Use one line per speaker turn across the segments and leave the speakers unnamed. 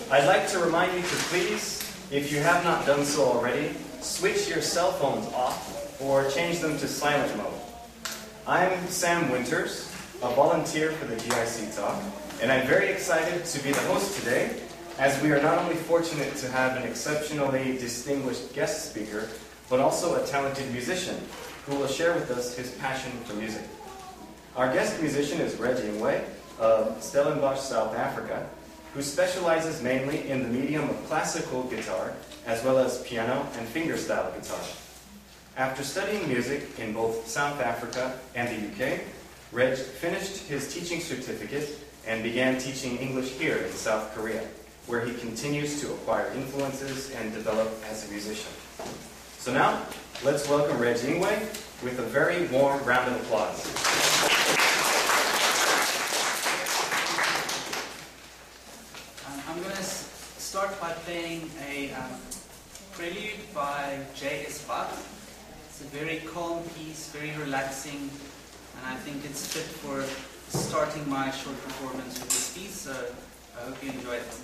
I'd like to remind you to please, if you have not done so already, switch your cell phones off or change them to silent mode. I'm Sam Winters, a volunteer for the GIC talk, and I'm very excited to be the host today, as we are not only fortunate to have an exceptionally distinguished guest speaker, but also a talented musician who will share with us his passion for music. Our guest musician is Reghart of Stellenbosch, South Africa, who specializes mainly in the medium of classical guitar, as well as piano and fingerstyle guitar. After studying music in both South Africa and the UK, Reg finished his teaching certificate and began teaching English here in South Korea, where he continues to acquire influences and develop as a musician. So now, let's welcome Reghart with a very warm round of applause.
I'm going to start by playing a prelude by J.S. Bach. It's a very calm piece, very relaxing, and I think it's fit for starting my short performance with this piece, so I hope you enjoy it.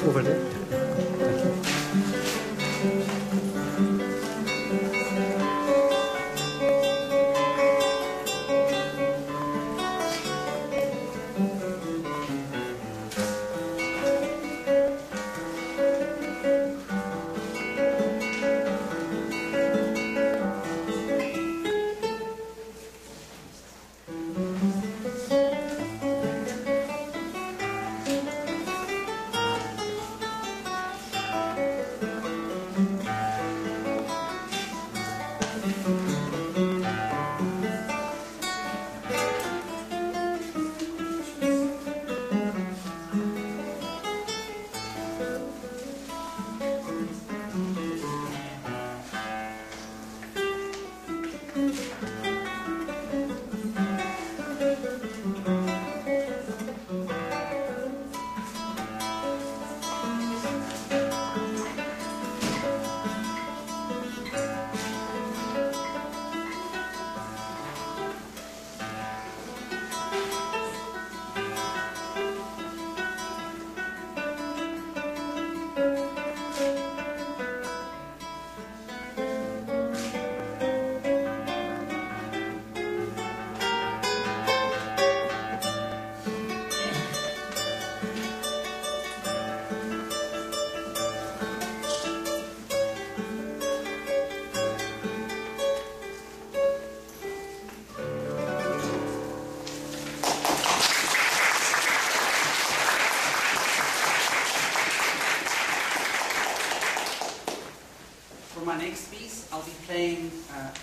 Over there.
For my next piece, I'll be playing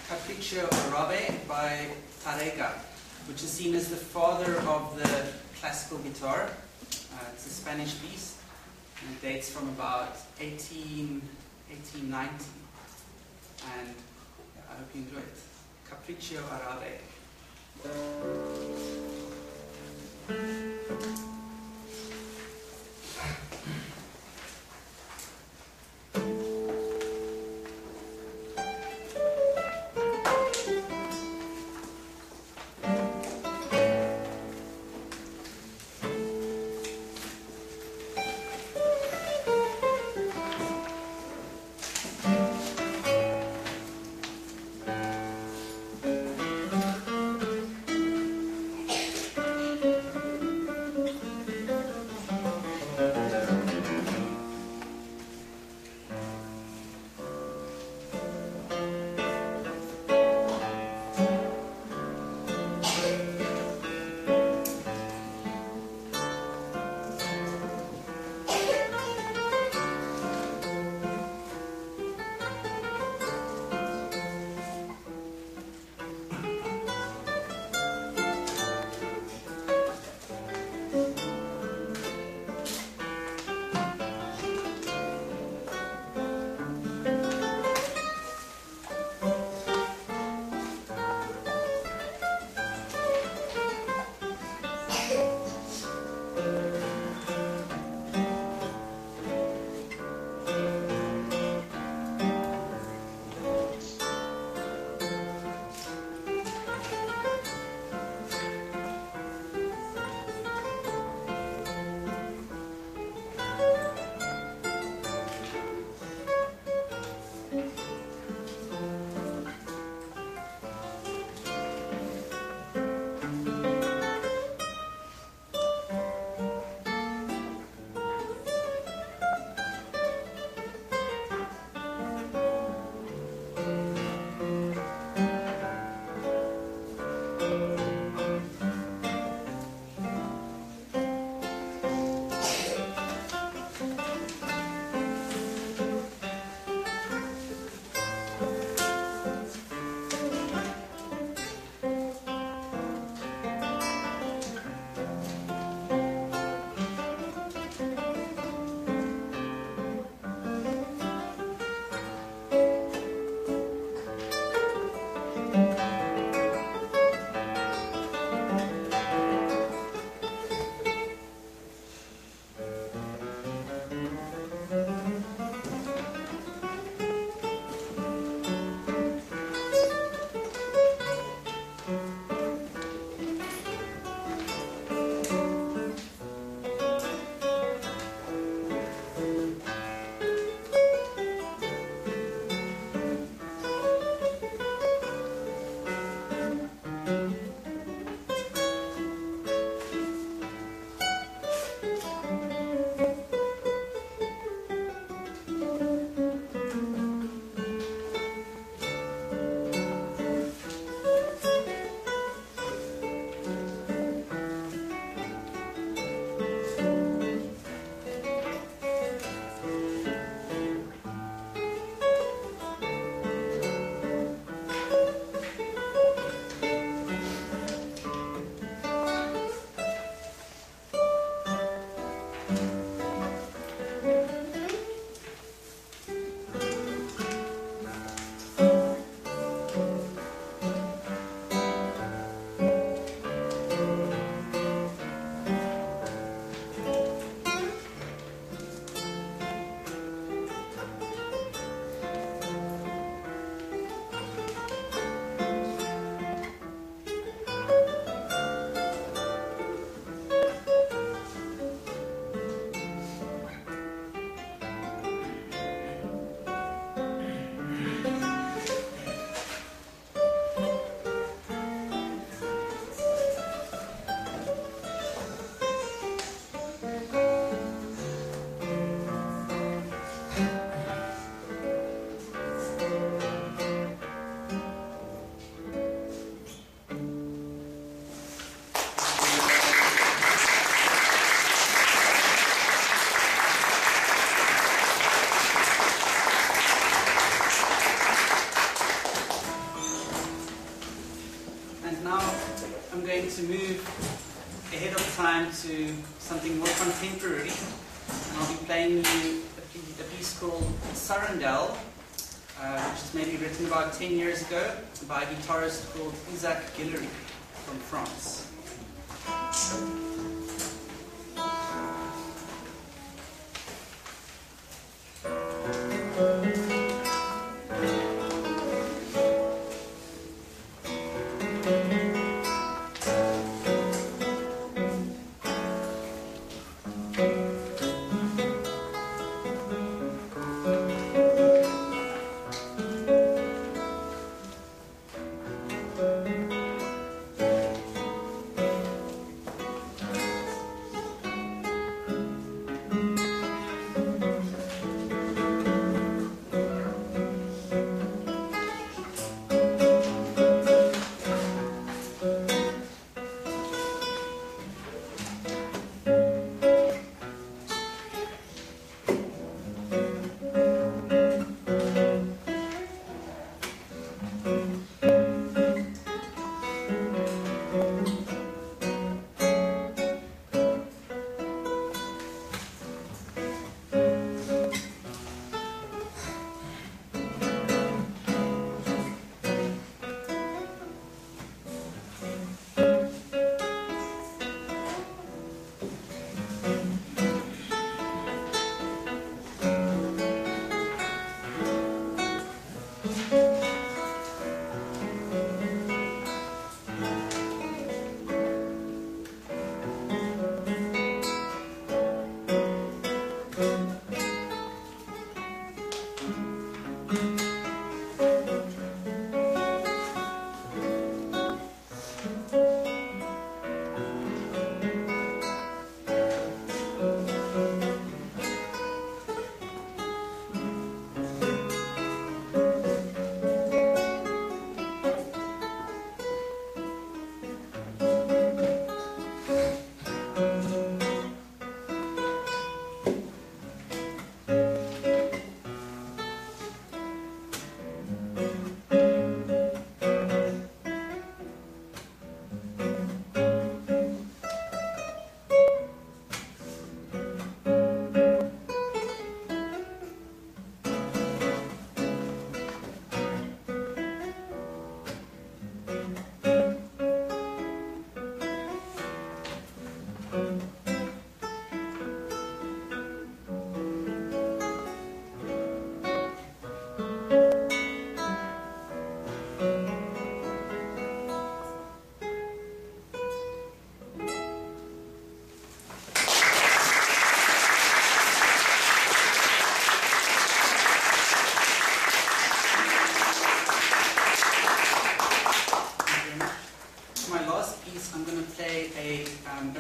Capriccio Arabe by Reghart, which is seen as the father of the classical guitar. It's a Spanish piece, and it dates from about 1890. And I hope you enjoy it. Capriccio Arabe. contemporary, and I'll be playing you a piece called Sarandel, which is maybe written about 10 years ago by a guitarist called Guitarist from France.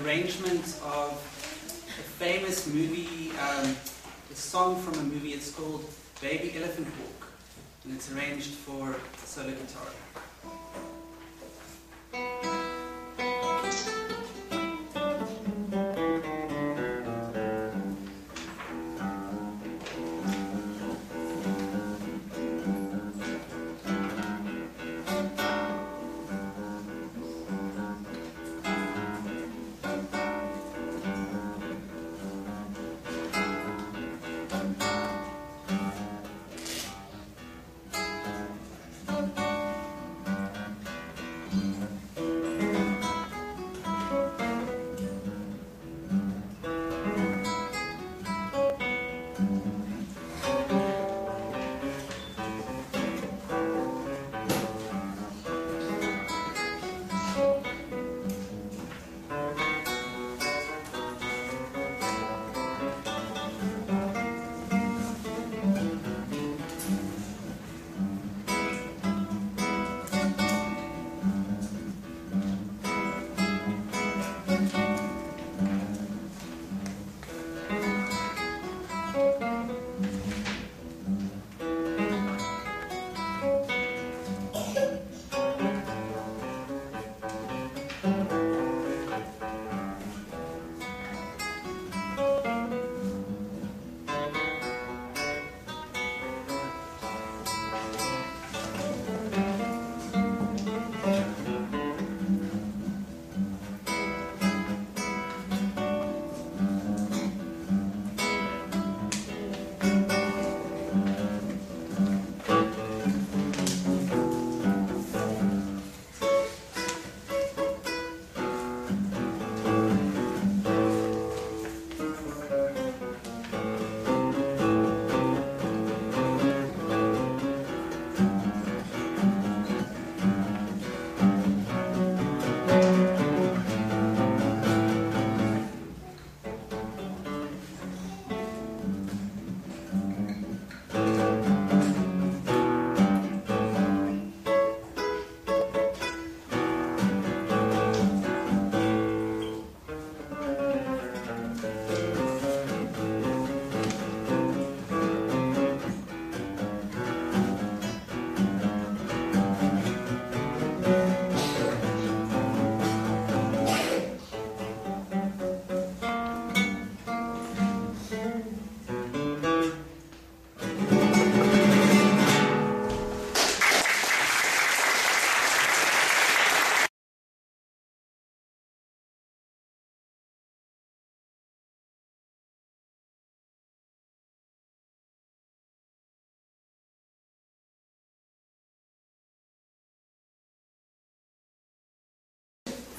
Arrangement of a famous movie, a song from a movie. It's called Baby Elephant Walk, and it's arranged for solo guitar.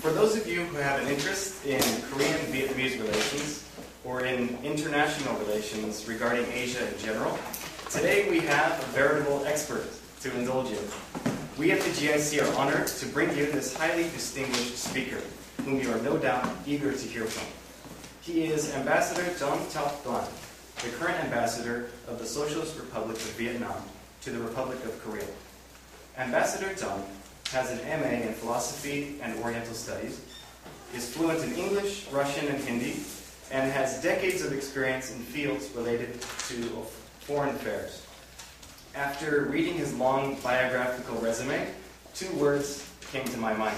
For those of you who have an interest in Korean-Vietnamese relations or in international relations regarding Asia in general, today we have a veritable expert to indulge you. We at the GIC are honored to bring you this highly distinguished speaker, whom you are no doubt eager to hear from. He is Ambassador Trong Toan, the current ambassador of the Socialist Republic of Vietnam to the Republic of Korea. Ambassador Trong has an MA in Philosophy and Oriental Studies, is fluent in English, Russian, and Hindi, and has decades of experience in fields related to foreign affairs. After reading his long biographical resume, 2 words came to my mind: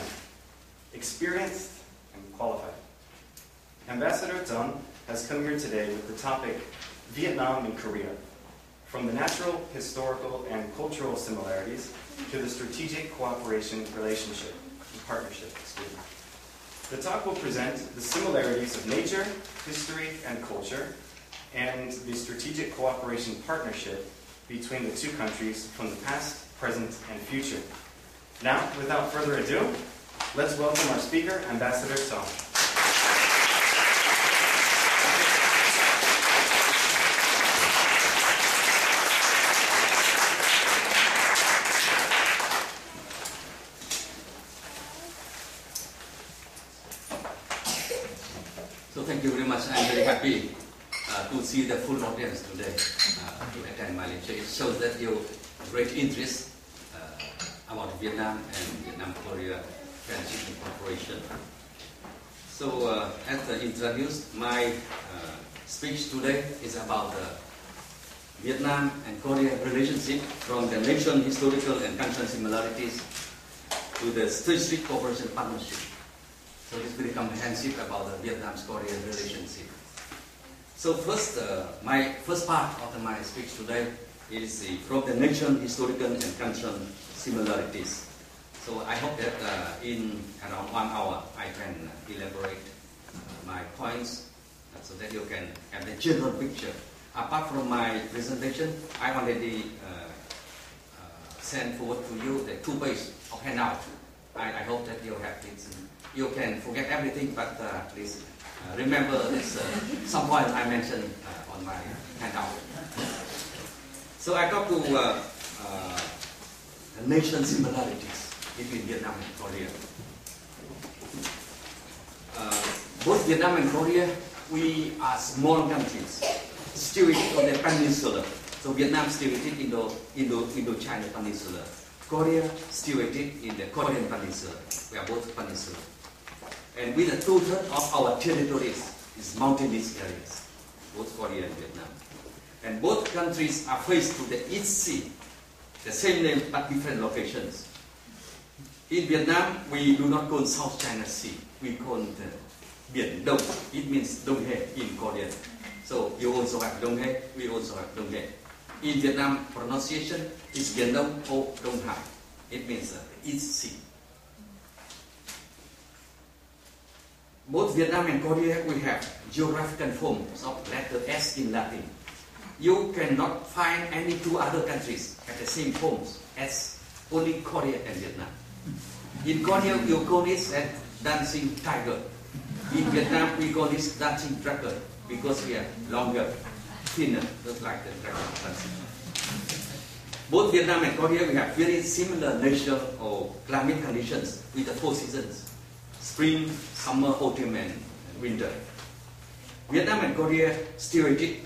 experienced and qualified. Ambassador Toan has come here today with the topic Vietnam and Korea, from the natural, historical, and cultural similarities to the strategic cooperation relationship and partnership. The talk will present the similarities of nature, history, and culture, and the strategic cooperation partnership between the 2 countries from the past, present, and future. Now, without further ado, let's welcome our speaker, Ambassador Toan.
So thank you very much. I'm very happy to see the full audience today to attend my lecture. It shows that you have great interest about Vietnam and Vietnam-Korea friendship and cooperation. So as introduced, my speech today is about the Vietnam and Korea relationship from the nation historical and cultural similarities to the strategic cooperation partnership. So it's very comprehensive about the Vietnam-Korean relationship. So first, my first part of my speech today is from the nation, historical, and cultural similarities. So I hope that in around 1 hour I can elaborate my points so that you can have the general picture. Apart from my presentation, I already sent forward to you the 2 pages of handout. I hope that you have it. You can forget everything, but please remember this some point I mentioned on my handout. So I talk to nation similarities between Vietnam and Korea. Both Vietnam and Korea, we are small countries, situated on the peninsula. So Vietnam situated in the Indo-China Peninsula. Korea situated in the Korean Peninsula. We are both peninsula. And with the 2/3 of our territories is mountainous areas, both Korea and Vietnam. And both countries are faced to the East Sea, the same name but different locations. In Vietnam, we do not call South China Sea, we call it Biển Đông. It means Đông He in Korean. So you also have Đông He, we also have Đông He. In Vietnam, pronunciation is Biển Đông or Đông Hải. It means the East Sea. Both Vietnam and Korea, we have geographical forms of letter S in Latin. You cannot find any 2 other countries have the same forms as only Korea and Vietnam. In Korea, you call this as dancing tiger. In Vietnam, we call this dancing dragon because we are longer, thinner, just like the dragon dancing. Both Vietnam and Korea, we have very similar nature or climate conditions with the 4 seasons: spring, summer, autumn, and winter. Vietnam and Korea situated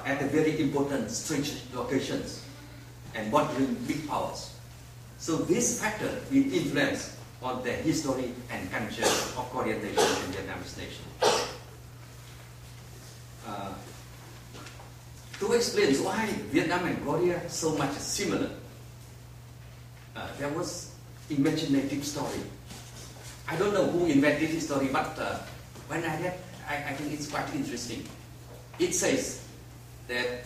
at the very important strategic locations and bordering big powers. So this factor will influence on the history and culture of Korean nation and Vietnamese nation. To explain why Vietnam and Korea are so much similar, there was imaginative story. I don't know who invented this story, but when I read, I think it's quite interesting. It says that,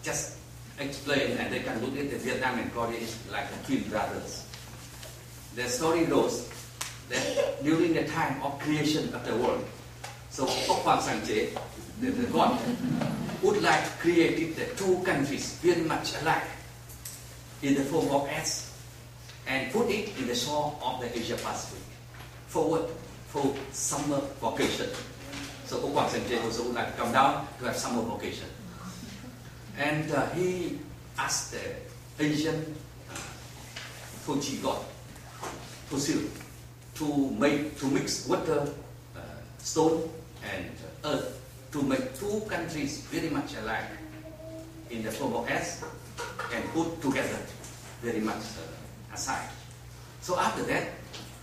just explain, and they can look at the Vietnam and Korea is like twin brothers. The story goes that during the time of creation of the world, so Hoàng Sang Chế, the God, would like to create the 2 countries very much alike in the form of S and put it in the shore of the Asia Pacific. Forward for summer vacation. So Okwang Sanjay also would like to come down to have summer vacation. And he asked the Asian Tochi god, Tosil, to mix water, stone and earth to make two countries very much alike in the form of S and put together very much aside. So after that,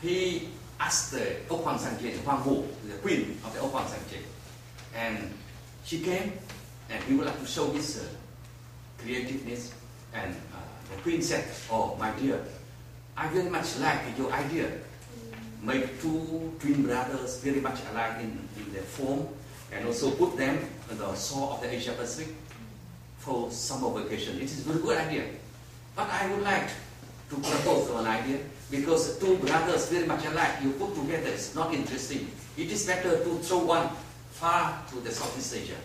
he asked the Okwang Sanjay, the Gwangju, the queen of the Okwang Sanjay, and she came and he would like to show his creativeness, and the queen said, "Oh, my dear, I very much like your idea. Make two twin brothers very much alike in their form, and also put them on the shore of the Asia Pacific for summer vacation. It is a very good idea. But I would like to propose an idea, because two brothers very much alike, you put together, it's not interesting. It is better to throw one far to the Southeast Asia,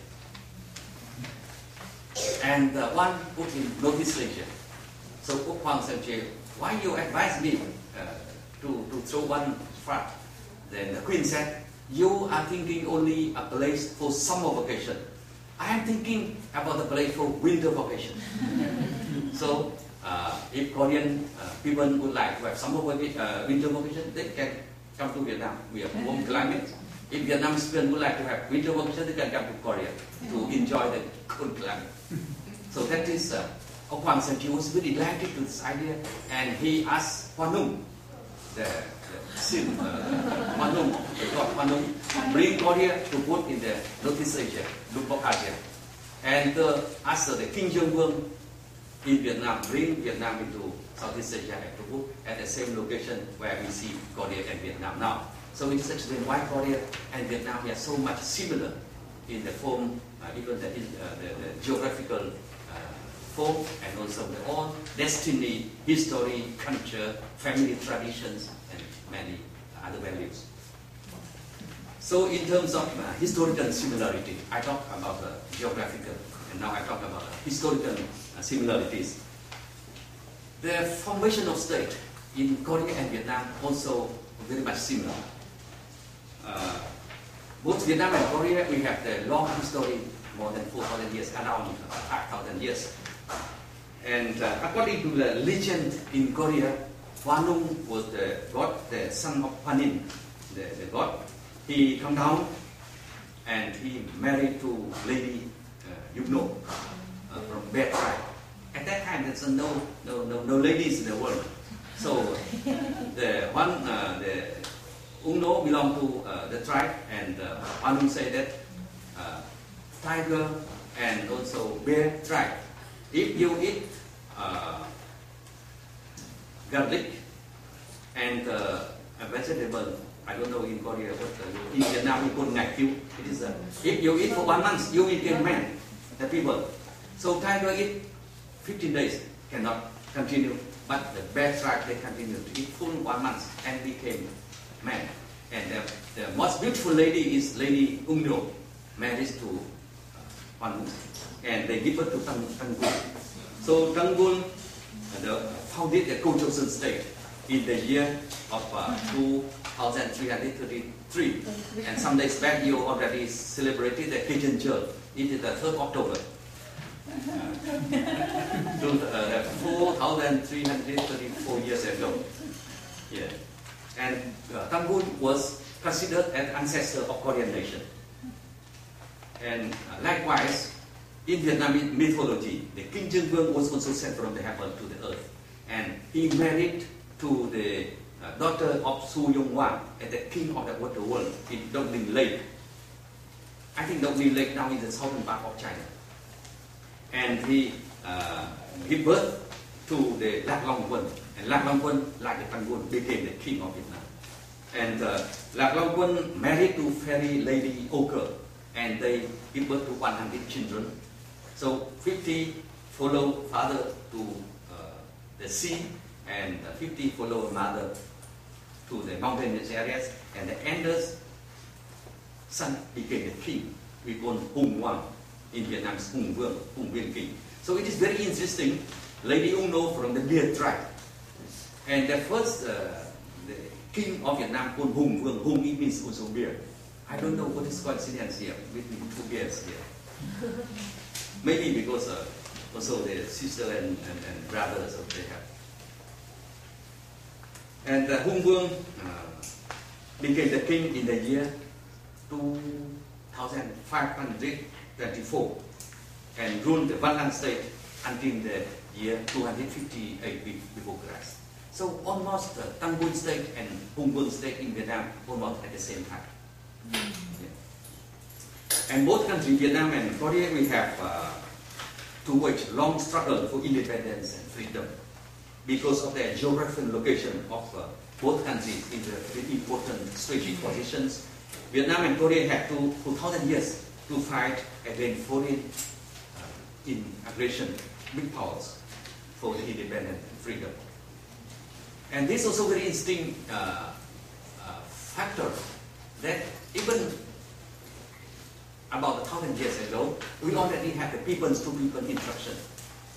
and one put in Northeast Asia." So Okwang Sanjay, "Why you advise me to throw one far?" Then the queen said, "You are thinking only a place for summer vacation. I am thinking about the place for winter vacation." So if Korean people would like to have winter vacation, they can come to Vietnam. We have warm climate. If Vietnamese people would like to have winter vacation, they can come to Korea to enjoy the cold climate. So that is Okwang Sanjay was very delighted with this idea, and he asked Hwanung, the god Hwanung, bring Korea to put in the Northeast Asia, Lục Bắc Asia, and asked the King Jong-un in Vietnam, bring Vietnam into Southeast Asia and to put at the same location where we see Korea and Vietnam now. So it is explained why Korea and Vietnam are so much similar in the form, even the geographical form, and also the own destiny, history, culture, family traditions, and many other values. So in terms of historical similarity, I talked about geographical, and now I talk about historical similarities. The formation of state in Korea and Vietnam also very much similar. Both Vietnam and Korea, we have the long history, more than 4,000 years, around 5,000 years. And according to the legend in Korea, Hwanung was the god, the son of Hwanin, the god. He come down and he married to Lady Yugno from Bear tribe. At that time, there's no ladies in the world. So the Ungno belonged to the tribe, and Hwanung said that tiger and also bear tribe, if you eat garlic and a vegetable, I don't know in Korea, but in Vietnam we call ngạch kiu. It is if you eat for 1 month, you will get man, the people. So tiger eat 15 days, cannot continue, but the bear tribe, they continue to eat full 1 month and became man. And the most beautiful lady is Lady Ungno, married to Hwanung, and they give birth to Tangun. So Tangun founded the co-chosen state in the year of 2333, and some days back you already celebrated the Cajun Church. It is the 3rd October. 4,334 years ago. Yeah. And Tangun was considered an ancestor of Korean nation. And likewise, in Vietnamese mythology, the King Jong-un was also sent from the heaven to the earth. And he married to the daughter of Su Yong-wan, the king of the water world, in Đông Ninh Lake. I think Đông Ninh Lake now is the southern part of China. And he gave birth to the Lạc Long Quân. And Lạc Long Quân, like the Tangun, became the king of Vietnam. And Lạc Long Quân married to fairy lady Oker, and they give birth to 100 children. So 50 follow father to the sea, and 50 follow mother to the mountainous areas, and the eldest son became the king. We call Hùng Hoàng in Vietnam, Hùng Vương, Hùng Viên King. So it is very interesting. Lady Ungno from the Bear tribe, and the first king of Vietnam called Hùng Vương. Hùng it means also bear. I don't know what is coincidence here between two bears here. Maybe because also the sister and brothers of they have. And Hùng Vương became the king in the year 2524 and ruled the Văn Lang state until the year 258 before Christ. So almost Tăng Bun state and Hùng Vương state in Vietnam almost at the same time. Yeah. And both countries, Vietnam and Korea, we have to wage long struggle for independence and freedom because of their geographical location of both countries in the very important strategic positions. Vietnam and Korea had 2,000 years to fight against foreign aggression, big powers, for the independence and freedom. And this is also very interesting factor that even about 1,000 years ago, we already had the people-to-people interaction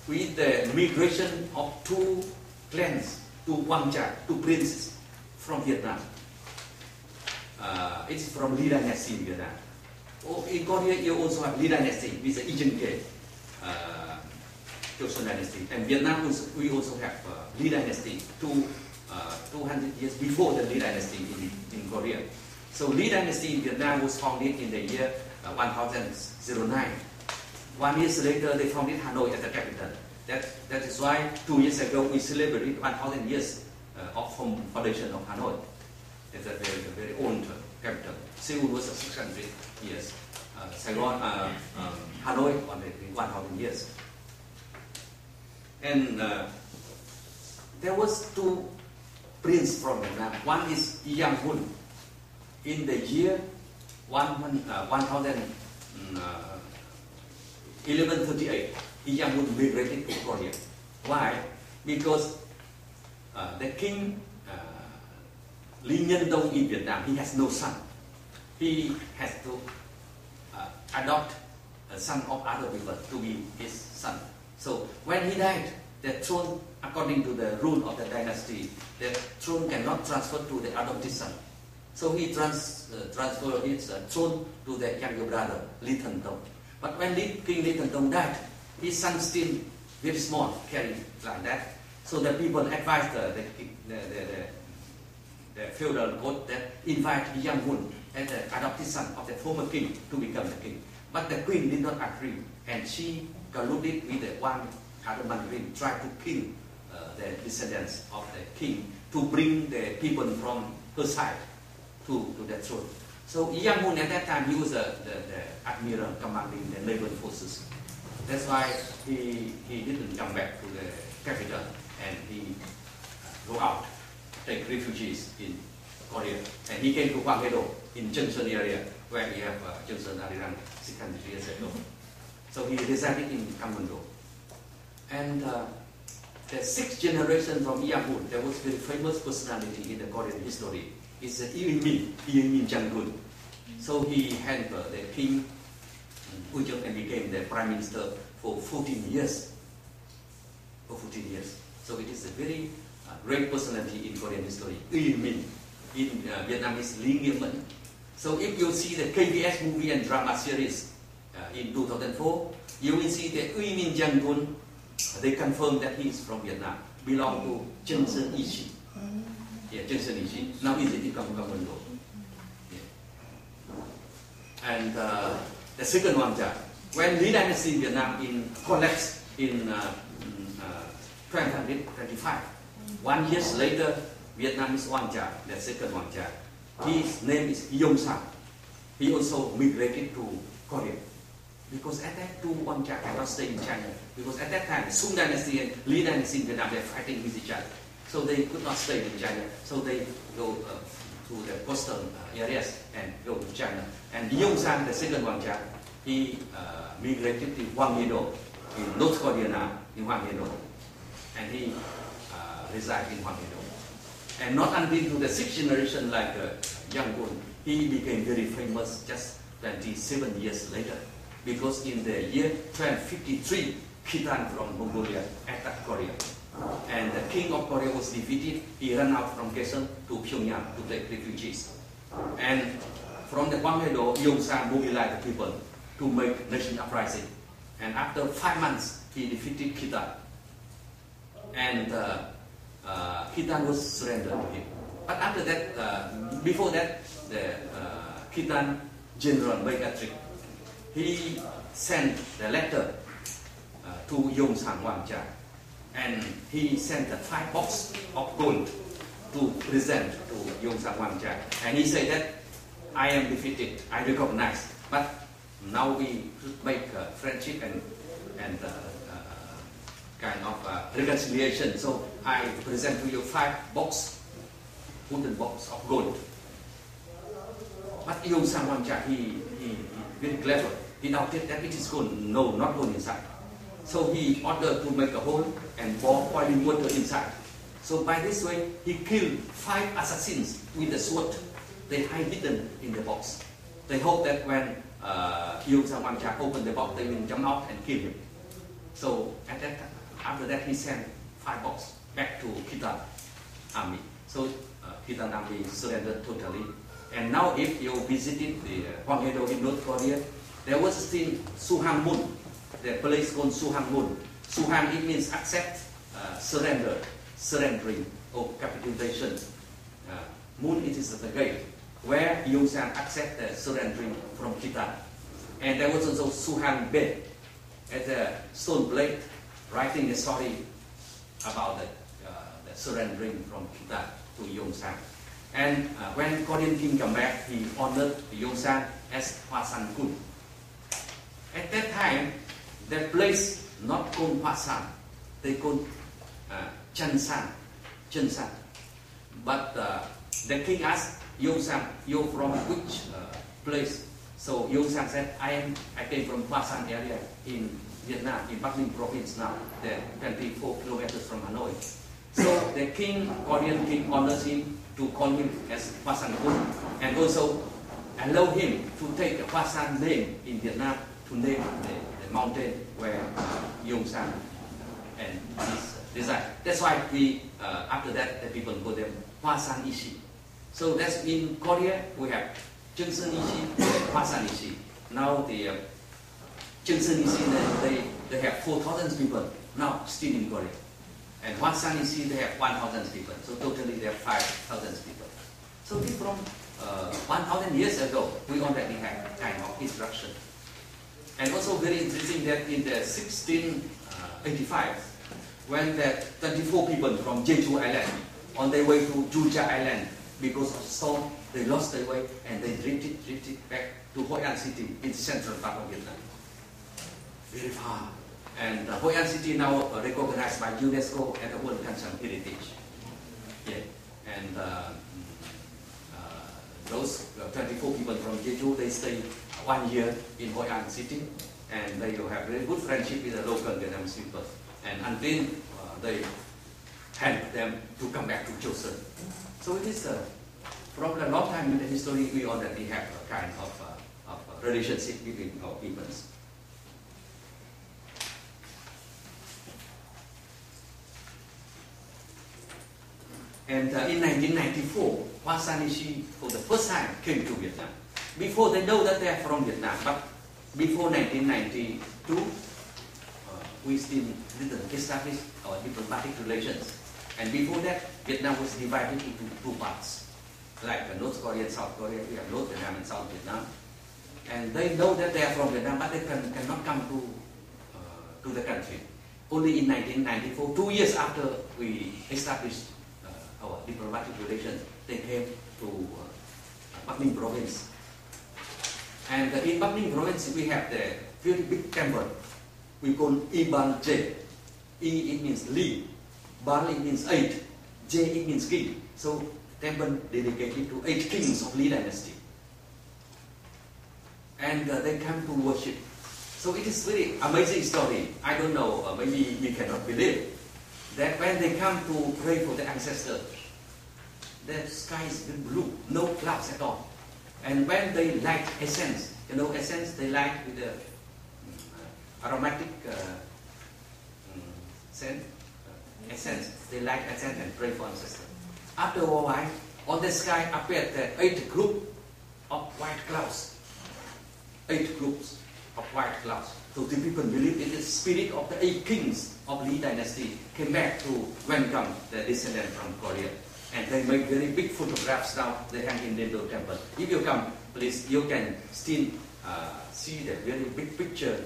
with the migration of two clans, two Gwangju, two princes from Vietnam. It's from Ly Dynasty in Vietnam. In Korea, you also have Ly Dynasty with the Ijin Joseon Dynasty. And Vietnam, we also have Ly Dynasty 200 years before the Ly Dynasty in Korea. So Ly Dynasty in Vietnam was founded in the year 1009. 1 year later, they founded Hanoi as the capital. That is why 2 years ago we celebrated 1,000 years of foundation of Hanoi. It's a very old capital. Seoul was 600 years. Saigon, Hanoi already 1,000 years. And there was two princes from Vietnam. One is Yang Hun. In the year 1138, Yang Hun migrated to Korea. Why? Because the king Lý Nhân Tông in Vietnam, he has no son. He has to adopt a son of other people to be his son. So when he died, the throne, according to the rule of the dynasty, the throne cannot transfer to the adopted son. So he transferred his throne to the younger brother, Lý Thần Tông. But when King Lý Thần Tông died, his son still very small, carried like that. So the people advised the feudal court that invite Yang Hun as the adopted son of the former king to become the king. But the queen did not agree, and she colluded with the one other mandarin, tried to kill the descendants of the king to bring the people from her side to the throne. So Yang Hun at that time, he was the admiral commanding the naval forces. That's why he didn't come back to the capital, and he go out, take refugees in Korea. And he came to Gwangju in Junction area, where we have Junction around 600 years ago. So he resided in Gwangju. And the sixth generation from Yang Hun, there was very famous personality in the Korean history. It's Yu Min Jang-gun. So he helped the king Ujung and became the prime minister for 14 years. So it is a very great personality in Korean history. Yu Min. In Vietnamese, Lý Nghĩa Mẫn. So if you see the KBS movie and drama series in 2004, you will see that Yu Min Jang-gun, they confirm that he is from Vietnam, belong to Junction Ichi. Yeah, Junction Ichi. Now is it in Gwangju. Yeah. And the second Gwangju, when Ly Dynasty in Vietnam collapsed in 1225, 1 year later, Vietnamese Gwangju, the second Gwangju, his name is Yong Sam. He also migrated to Korea. Because at that two Gwangju cannot stay in China. Because at that time, Sung Dynasty and Ly Dynasty in Vietnam, they're fighting with each other. So they could not stay in China. So they go to the coastal areas and go to China. And Yong Sam, the second Gwangju, he migrated to Gwangju in North Korea now, in Gwangju. And he resides in Gwangju. And not until to the sixth generation like Yang Hun, he became very famous just 27 years later. Because in the year 1253, Tran from Mongolia attacked Korea. And the king of Korea was defeated. He ran out from Kaesong to Pyongyang to take refugees. And from the Gwangju, Yongsan mobilized the people to make nation uprising. And after 5 months, he defeated Khitan. And Khitan was surrendered to him. But after that, before that, the Khitan general Reghart, he sent the letter to Yongsan Gwangju. And he sent a 5 box of gold to present to Yongsan Gwangju. And he said that I am defeated, I recognize, but now we should make friendship and kind of reconciliation. So I present to you 5 wooden box of gold. But Yongsan Gwangju, he very clever. He doubted that it is gold. No, not gold inside. So he ordered to make a hole and pour boiling water inside. So by this way, he killed 5 assassins with a sword. They hide hidden in the box. They hope that when Yongsan Gwangju opened the box, they will jump out and kill him. So at that time, after that, he sent 5 boxes back to Khitan army. So Khitan army surrendered totally. And now, if you visited the Gwangju in North Korea, there was still Suhang Mun, the place called Suhang Mun. Suhang, it means accept, surrender, surrendering, or capitulation. Mun, it is the gate where Yongsan accept the surrendering from Khitan. And there was also Suhang Bed at the stone plate writing a story about the surrendering from Khitan to Yongsan. And when Korean king came back, he honored Yongsan as Hwasan Kun. At that time, that place not called Hwasan, they called Chansan. But the king asked Yongsan, "You're from which place?" So Yongsan said, I came from Hwasan area in Vietnam, in Bắc Ninh province now, they're 24 kilometers from Hanoi. So the king, Korean king, honors him to call him as Hwasan Kun, and also allow him to take a Hwasan name in Vietnam to name the mountain where Yongsan and his reside. That's why we, after that, the people call them Hwasan Ishi. So that's in Korea, we have Chungsan Ishi and Hwasan Ishi. Now the Chungsan Ishi, they have 4,000 people now still in Korea. And Hwasan Ishi, they have 1,000 people. So totally they have 5,000 people. So from 1,000 years ago, we already have kind of instruction. And also very interesting that in the 1685, when the 24 people from Jeju Island on their way to Juja Island, because of storm, they lost their way and they drifted back to Hoi An City in the central part of Vietnam. Very far. And Hoi An City now recognized by UNESCO as a World Cultural Heritage. Yeah. And those 24 people from Jeju, they stay 1 year in Hoi An City, and they will have very good friendship with the local Vietnamese people. And until they help them to come back to Joseon. So it is from a long time in the history, we already have a kind of relationship between our peoples. And in 1994, Hwasan Ishi for the first time came to Vietnam. Before they know that they are from Vietnam, but before 1992, we still didn't establish our diplomatic relations. And before that, Vietnam was divided into 2 parts. Like North Korea and South Korea, we have North Vietnam and South Vietnam. And they know that they are from Vietnam, but they cannot come to the country. Only in 1994, 2 years after we established our diplomatic relations, they came to Bắc Ninh province. And in Bắc Ninh province, we have the very big temple. We call Iban J. E, it means Li. Ban, it means 8. J, it means king. So, temple dedicated to 8 kings of Li dynasty. And they come to worship. So it is very amazing story. I don't know, maybe you cannot believe that when they come to pray for the ancestors, the sky is blue, no clouds at all. And when they light essence, essence they light with the aromatic scent, ascent. They like ascent and pray for ancestors. After a while, on the sky appeared the 8 groups of white clouds. 8 groups of white clouds. So the people believe in the spirit of the 8 kings of Lee dynasty came back to welcome the descendant from Korea. And they make very big photographs now. They hang in the temple. If you come, please, you can still see the very big picture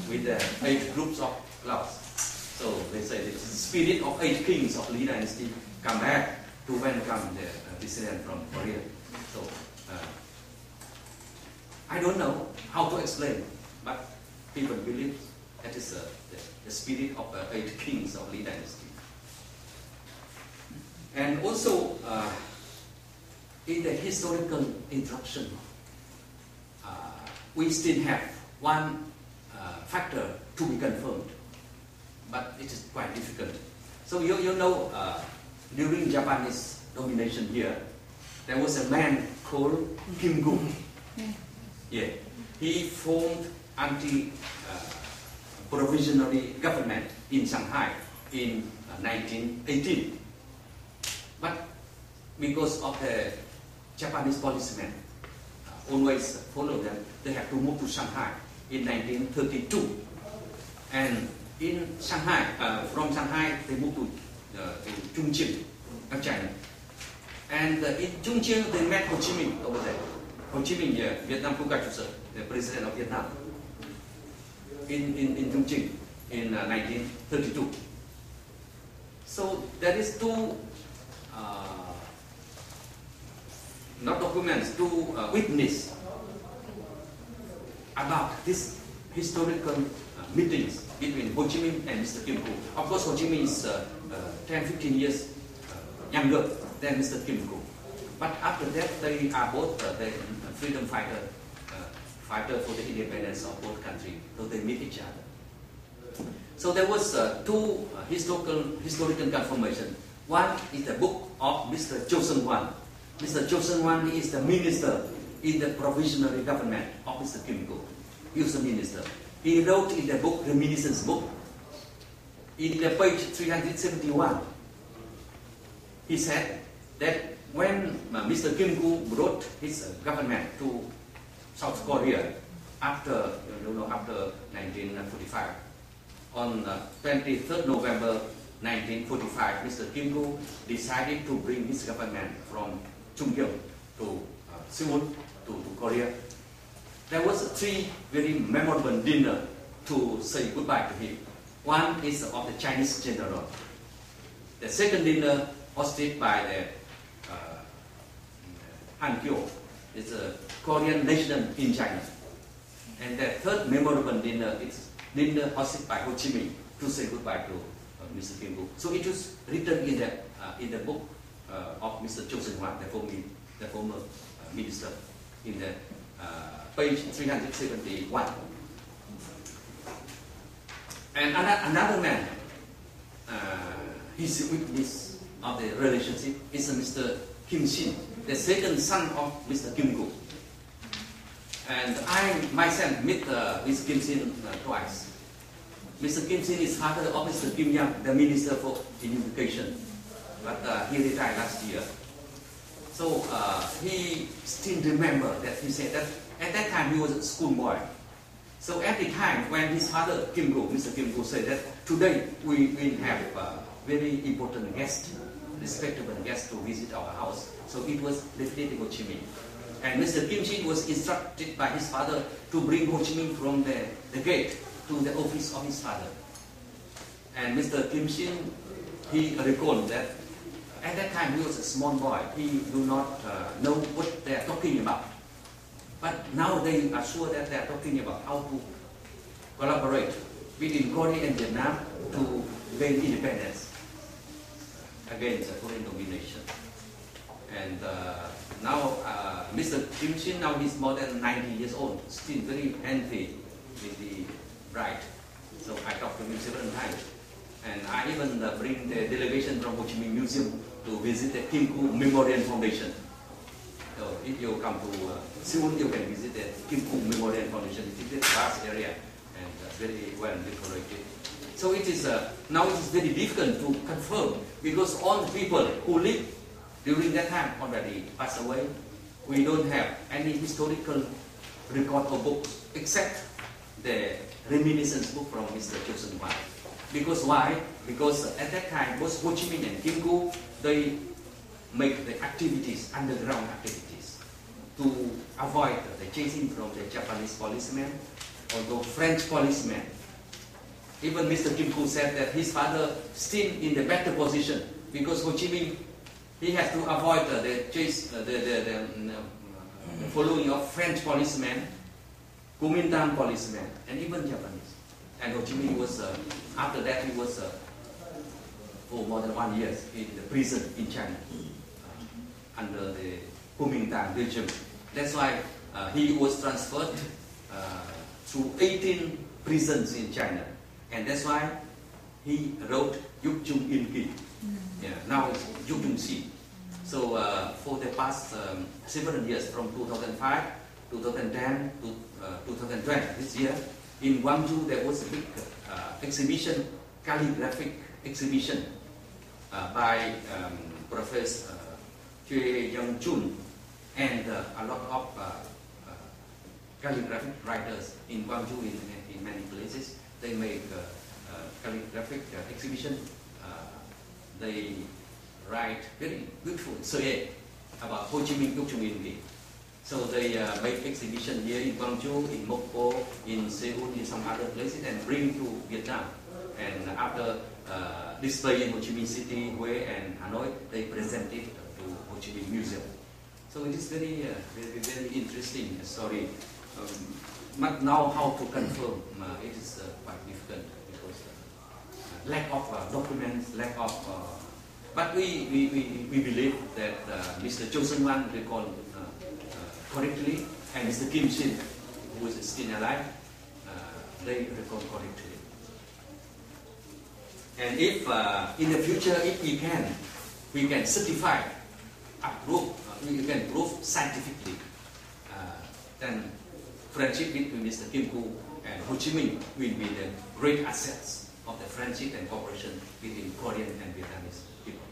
with the 8 groups of clouds. So they say the spirit of 8 kings of Lee dynasty come back to welcome the descendant from Korea. So I don't know how to explain, but people believe that is the spirit of the 8 kings of Lee dynasty. And also in the historical introduction, we still have one factor to be confirmed, but it is quite difficult. So you know, during Japanese domination here, there was a man called Kim Gu. Yeah, he formed anti-provisionary government in Shanghai in 1918. But because of the Japanese policemen always follow them, they have to move to Shanghai in 1932. And in Shanghai, from Shanghai, they moved to Chongqing, China. And in Chongqing, they met Ho Chi Minh over there. Ho Chi Minh, Vietnam Quốc Ca Chủ Sở, the president of Vietnam, in Chongqing in 1932. So there is two, not documents, two witness about this historical meetings between Ho Chi Minh and Mr. Kim Gu. Of course, Ho Chi Minh is 10-15 years younger than Mr. Kim Gu. But after that, they are both the freedom fighter for the independence of both countries. So they meet each other. So there was two historical confirmation. One is the book of Mr. Cho Seung-wan. Mr. Cho Seung-wan is the minister in the provisionary government of Mr. Kim Gu. He was the minister. He wrote in the book, Reminiscence book, in the page 371, he said that when Mr. Kim Gu brought his government to South Korea after 1945, on 23rd November 1945, Mr. Kim Gu decided to bring his government from Chongqing to Seoul to Korea. There was 3 very memorable dinner to say goodbye to him. One is of the Chinese general. The second dinner hosted by the Hankyo, is a Korean national in China. And the third memorable dinner is dinner hosted by Ho Chi Minh to say goodbye to Mr. Kim Gu. So it was written in the book of Mr. Cho Seung-wan, the former minister, in the page 371. And another man, he's a witness of the relationship, is Mr. Kim Shin, the second son of Mr. Kim Gu. And I myself met with Kim Shin twice. Mr. Kim Shin is father of Mr. Kim Yang, the minister for education, but he retired last year. So he still remember that he said that at that time he was a schoolboy. So at the time when his father, Kim Gu, Mr. Kim Gu, said that today we will have very important guest, respectable guest to visit our house. So it was definitely Ho Chi Minh. And Mr. Kim Shin was instructed by his father to bring Ho Chi Minh from the gate to the office of his father. And Mr. Kim Shin, he recalled that at that time he was a small boy. He do not know what they are talking about. But now they are sure that they are talking about how to collaborate between Korea and Vietnam to gain independence against foreign domination. And now Mr. Kim Shin, now he's more than 90 years old, still very healthy with the bride. So I talked to him several times. And I even bring the delegation from Ho Chi Minh Museum to visit the Kim Gu Memorial Foundation. So if you come to Seoul, you can visit the Kim Gu Memorial Foundation. It's a vast area and very well decorated. So it is now it is very difficult to confirm because all the people who lived during that time already passed away. We don't have any historical record or books except the reminiscence book from Mr. Chosen One. Because why? Because at that time, both Ho Chi Minh and Kim Ku, they make the activities, underground activities, to avoid the chasing from the Japanese policemen or the French policemen. Even Mr. Kim Ku said that his father still in the better position because Ho Chi Minh, he has to avoid the chase, the following of French policemen, Kuomintang policemen, and even Japanese. And Ho Chi Minh was, after that he was for more than 1 year in the prison in China under the Kuomintang regime. That's why he was transferred to 18 prisons in China. And that's why he wrote Yuk Chung In Ki. Yeah, now it's Yuk Chung Si. So for the past several years, from 2005, 2010 to 2020, this year, in Gwangju there was a big exhibition, calligraphic exhibition by Professor Chue Young Chun and a lot of calligraphic writers in Gwangju in many places. They make calligraphic exhibition. They write very beautiful essay about Ho Chi Minh, Yuk Chung In Ki. So they make exhibition here in Gwangju, in Mokpo, in Seoul, in some other places, and bring to Vietnam. And after display in Ho Chi Minh City, Hue, and Hanoi, they present it to Ho Chi Minh Museum. So it is very, very interesting story. But now how to confirm it is quite difficult because lack of documents, lack of. But we believe that Mr. Chosen One recalled correctly, and Mr. Kim Shin, who is still alive, they recall correctly. And if in the future, if we can certify, approve, we can prove scientifically, then friendship between Mr. Kim Ku and Ho Chi Minh will be the great assets of the friendship and cooperation between Korean and Vietnamese people.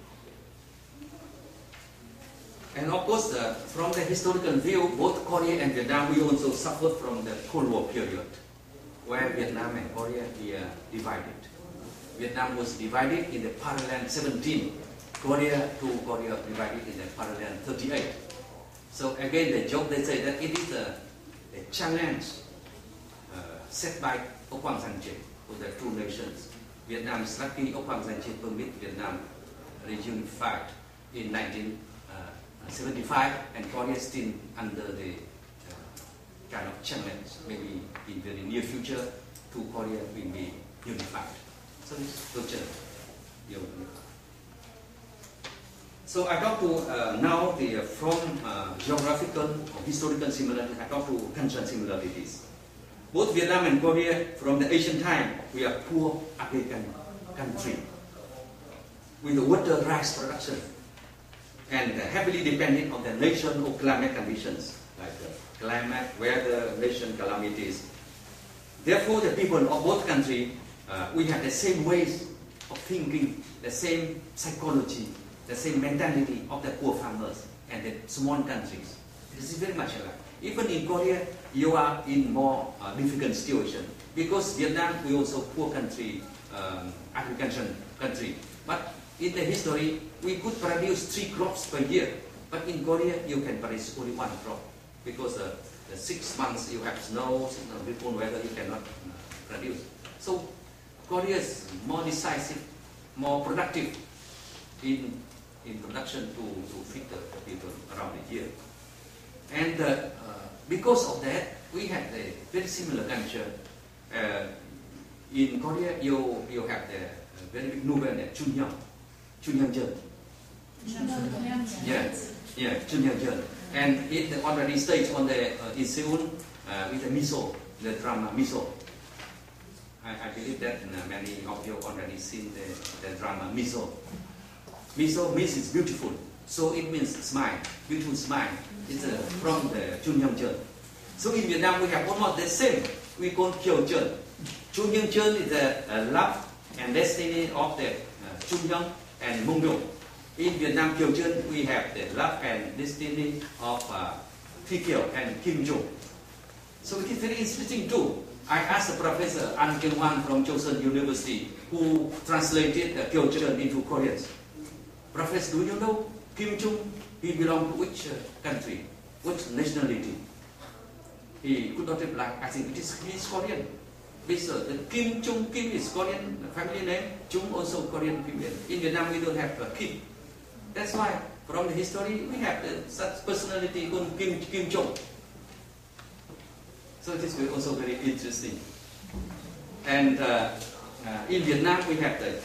And of course, from the historical view, both Korea and Vietnam, we also suffered from the Cold War period, where Vietnam and Korea were divided. Vietnam was divided in the parallel 17. Korea divided in the parallel 38. So again, the joke, they say that it is a challenge set by Ốc Hoàng Giang Chế for the two nations. Vietnam is lucky Ốc Hoàng Giang Chế permit Vietnam reunified in 1975, and Korea still under the kind of challenge. Maybe in the near future, two Korea will be unified. So it's future. So I talk to now from geographical or historical similarities, I talk to cultural similarities. Both Vietnam and Korea, from the ancient time, we are poor agrarian country with the water rice production and heavily dependent on the nation or climate conditions, like the climate, weather, nation calamities. Therefore, the people of both countries, we have the same ways of thinking, the same psychology, the same mentality of the poor farmers and the small countries. This is very much alike. Even in Korea, you are in more difficult situation because Vietnam, we also poor country, agricultural country. But in the history, we could produce 3 crops per year. But in Korea, you can produce only 1 crop because the 6 months you have snow, different weather, you cannot produce. So Korea is more decisive, more productive in production to feed the people around the year. And because of that, we have a very similar culture. In Korea, you have the very big novel, Chun Hyang Jeon. Yeah, Chun Hyang Jeon. And it already states on the in Seoul with the miso, the drama miso. I believe that many of you already seen the drama miso. Miso means it's beautiful, so it means smile, beautiful smile. It's from the Chun Hyang Jeon. So in Vietnam we have almost the same. We call Kieu Jeon. Chun Hyang Jeon is a love and destiny of the Trung Young and Mông Nhung. In Vietnam Kiều we have the love and destiny of Thi Kiều and Kim Jung. So it is very interesting too. I asked Professor An Kyung Hwan from Chosun University, who translated Kiều Chön into Korean. Professor, do you know Kim Jung? He belonged to which country, which nationality? He could not reply. I think he is Korean. Because the Kim Jung, Kim is Korean family name, Jung also Korean female. In Vietnam we don't have Kim. That's why from the history we have such personality called Kim Jung. So it is also very interesting. And in Vietnam we have the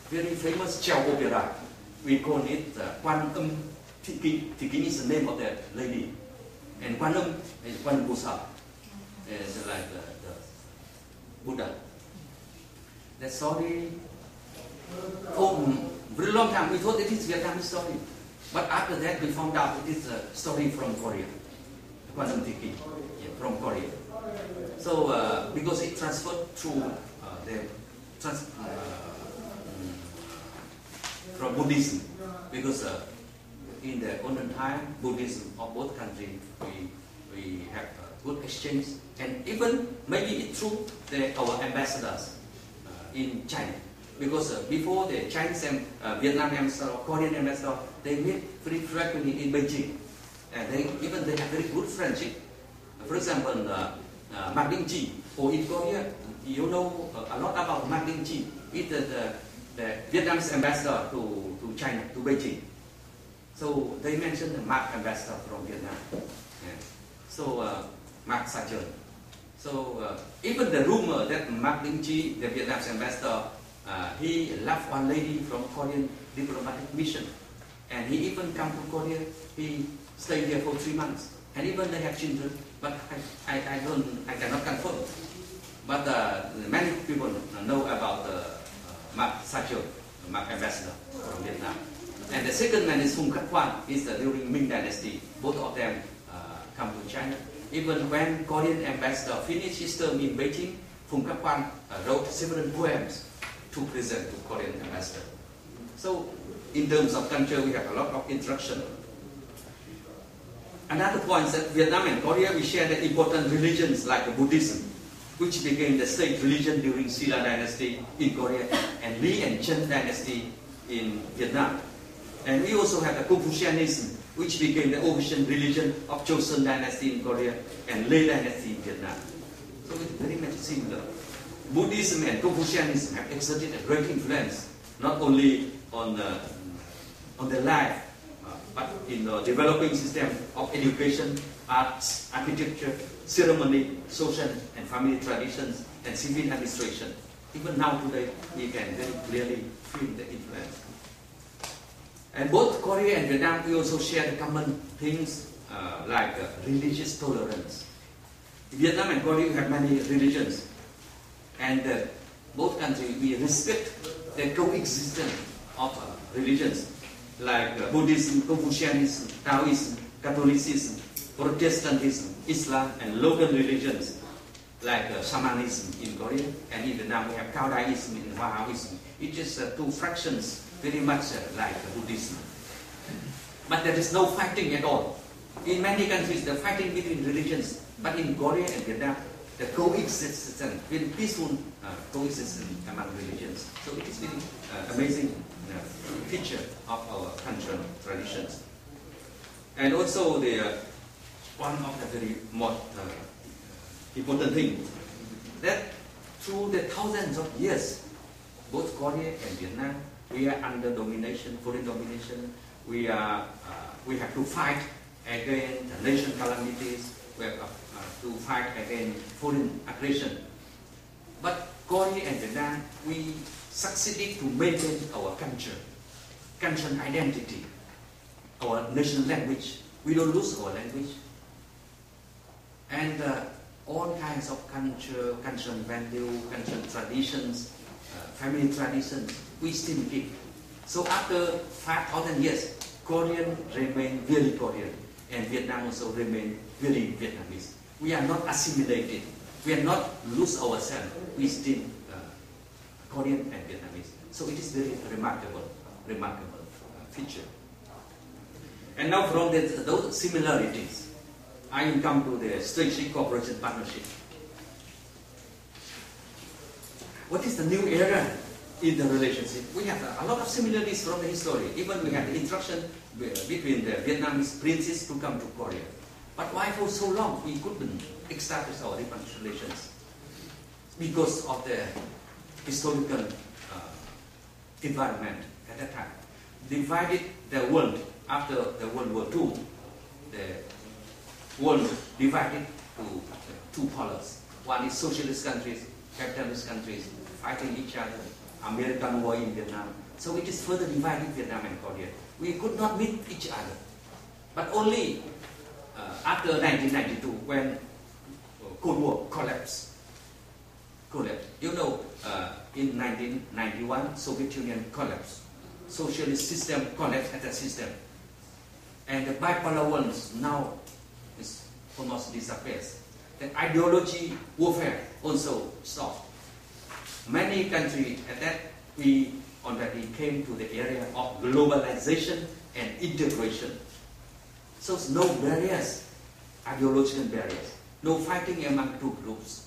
very famous Chao opera. We call it Quan Thị Kính. Thị Kính is the name of the lady. And Quan is Quan Busa. It's like the Buddha. That story, very long time we thought it is Vietnamese story. But after that we found out it is a story from Korea. Quan Thị Kính, from Korea. So because it transferred through from Buddhism, because in the olden time Buddhism of both countries we have good exchange, and even maybe it's true that our ambassadors in China, because before the Chinese and Vietnam ambassador, Korean ambassador, they meet very frequently in Beijing, and they have very good friendship. For example, Mạc Đĩnh Chi, or in Korea, you know a lot about Mạc Đĩnh Chi. It's the Vietnam's ambassador to China, to Beijing. So they mentioned the Mạc ambassador from Vietnam. Yeah. So Mạc Sa-chơn. So even the rumor that Mạc Đĩnh Chi, the Vietnam's ambassador, he left one lady from Korean diplomatic mission, and he even come to Korea. He stayed here for 3 months, and even they have children. But I cannot confirm. But many people know about Mạc Sa-chơn, Mạc ambassador from Vietnam. And the second man is Phùng Khắc Khoan. Is during Ming Dynasty. Both of them come to China. Even when Korean ambassador finished his term in Beijing, Phùng Khắc Khoan wrote several poems to present to Korean ambassador. So in terms of culture, we have a lot of interaction. Another point is that Vietnam and Korea, we share the important religions like Buddhism, which became the state religion during Silla Dynasty in Korea, and Lý and Trần Dynasty in Vietnam. And we also have the Confucianism, which became the official religion of Joseon Dynasty in Korea and Lê Dynasty in Vietnam. So it's very much similar. Buddhism and Confucianism have exerted a great influence, not only on the life, but in the developing system of education, arts, architecture, ceremony, social and family traditions, and civil administration. Even now today, we can very clearly feel the influence. And both Korea and Vietnam, we also share the common things like religious tolerance. Vietnam and Korea have many religions, and both countries, we respect the coexistence of religions like Buddhism, Confucianism, Taoism, Catholicism, Protestantism, Islam, and local religions like Shamanism in Korea, and in Vietnam we have Cao Daism and Taoism. It is two fractions very much like Buddhism. But there is no fighting at all. In many countries, the fighting between religions, but in Korea and Vietnam, the coexistence, very peaceful coexistence among religions. So it is very amazing feature of our cultural traditions. And also one of the very most important things, that through the thousands of years, both Korea and Vietnam, we are under domination, foreign domination. We have to fight against nation calamities. We have to fight against foreign aggression. But Korea and Vietnam, we succeeded to maintain our culture identity, our national language. We don't lose our language. And all kinds of cultural value, cultural traditions, family traditions, we still keep. So after 5,000 years, Korean remain very Korean, and Vietnam also remain very Vietnamese. We are not assimilated. We are not lose ourselves. We still Korean and Vietnamese. So it is very remarkable feature. And now from those similarities, I will come to the strategic cooperation partnership. What is the new era in the relationship? We have a lot of similarities from the history. Even we had the instruction between the Vietnamese princes to come to Korea. But why for so long we couldn't establish our diplomatic relations? Because of the historical environment at that time. Divided the world after the World War II. The world divided to two polars. One is socialist countries, capitalist countries fighting each other. American war in Vietnam. So it is further divided Vietnam and Korea. We could not meet each other. But only after 1992, when Cold War collapsed. You know, in 1991, Soviet Union collapsed. Socialist system collapsed as a system. And the bipolar ones now is almost disappears. The ideology warfare also stopped. Many countries at that we already came to the area of globalization and integration. So no barriers, ideological barriers, no fighting among two groups.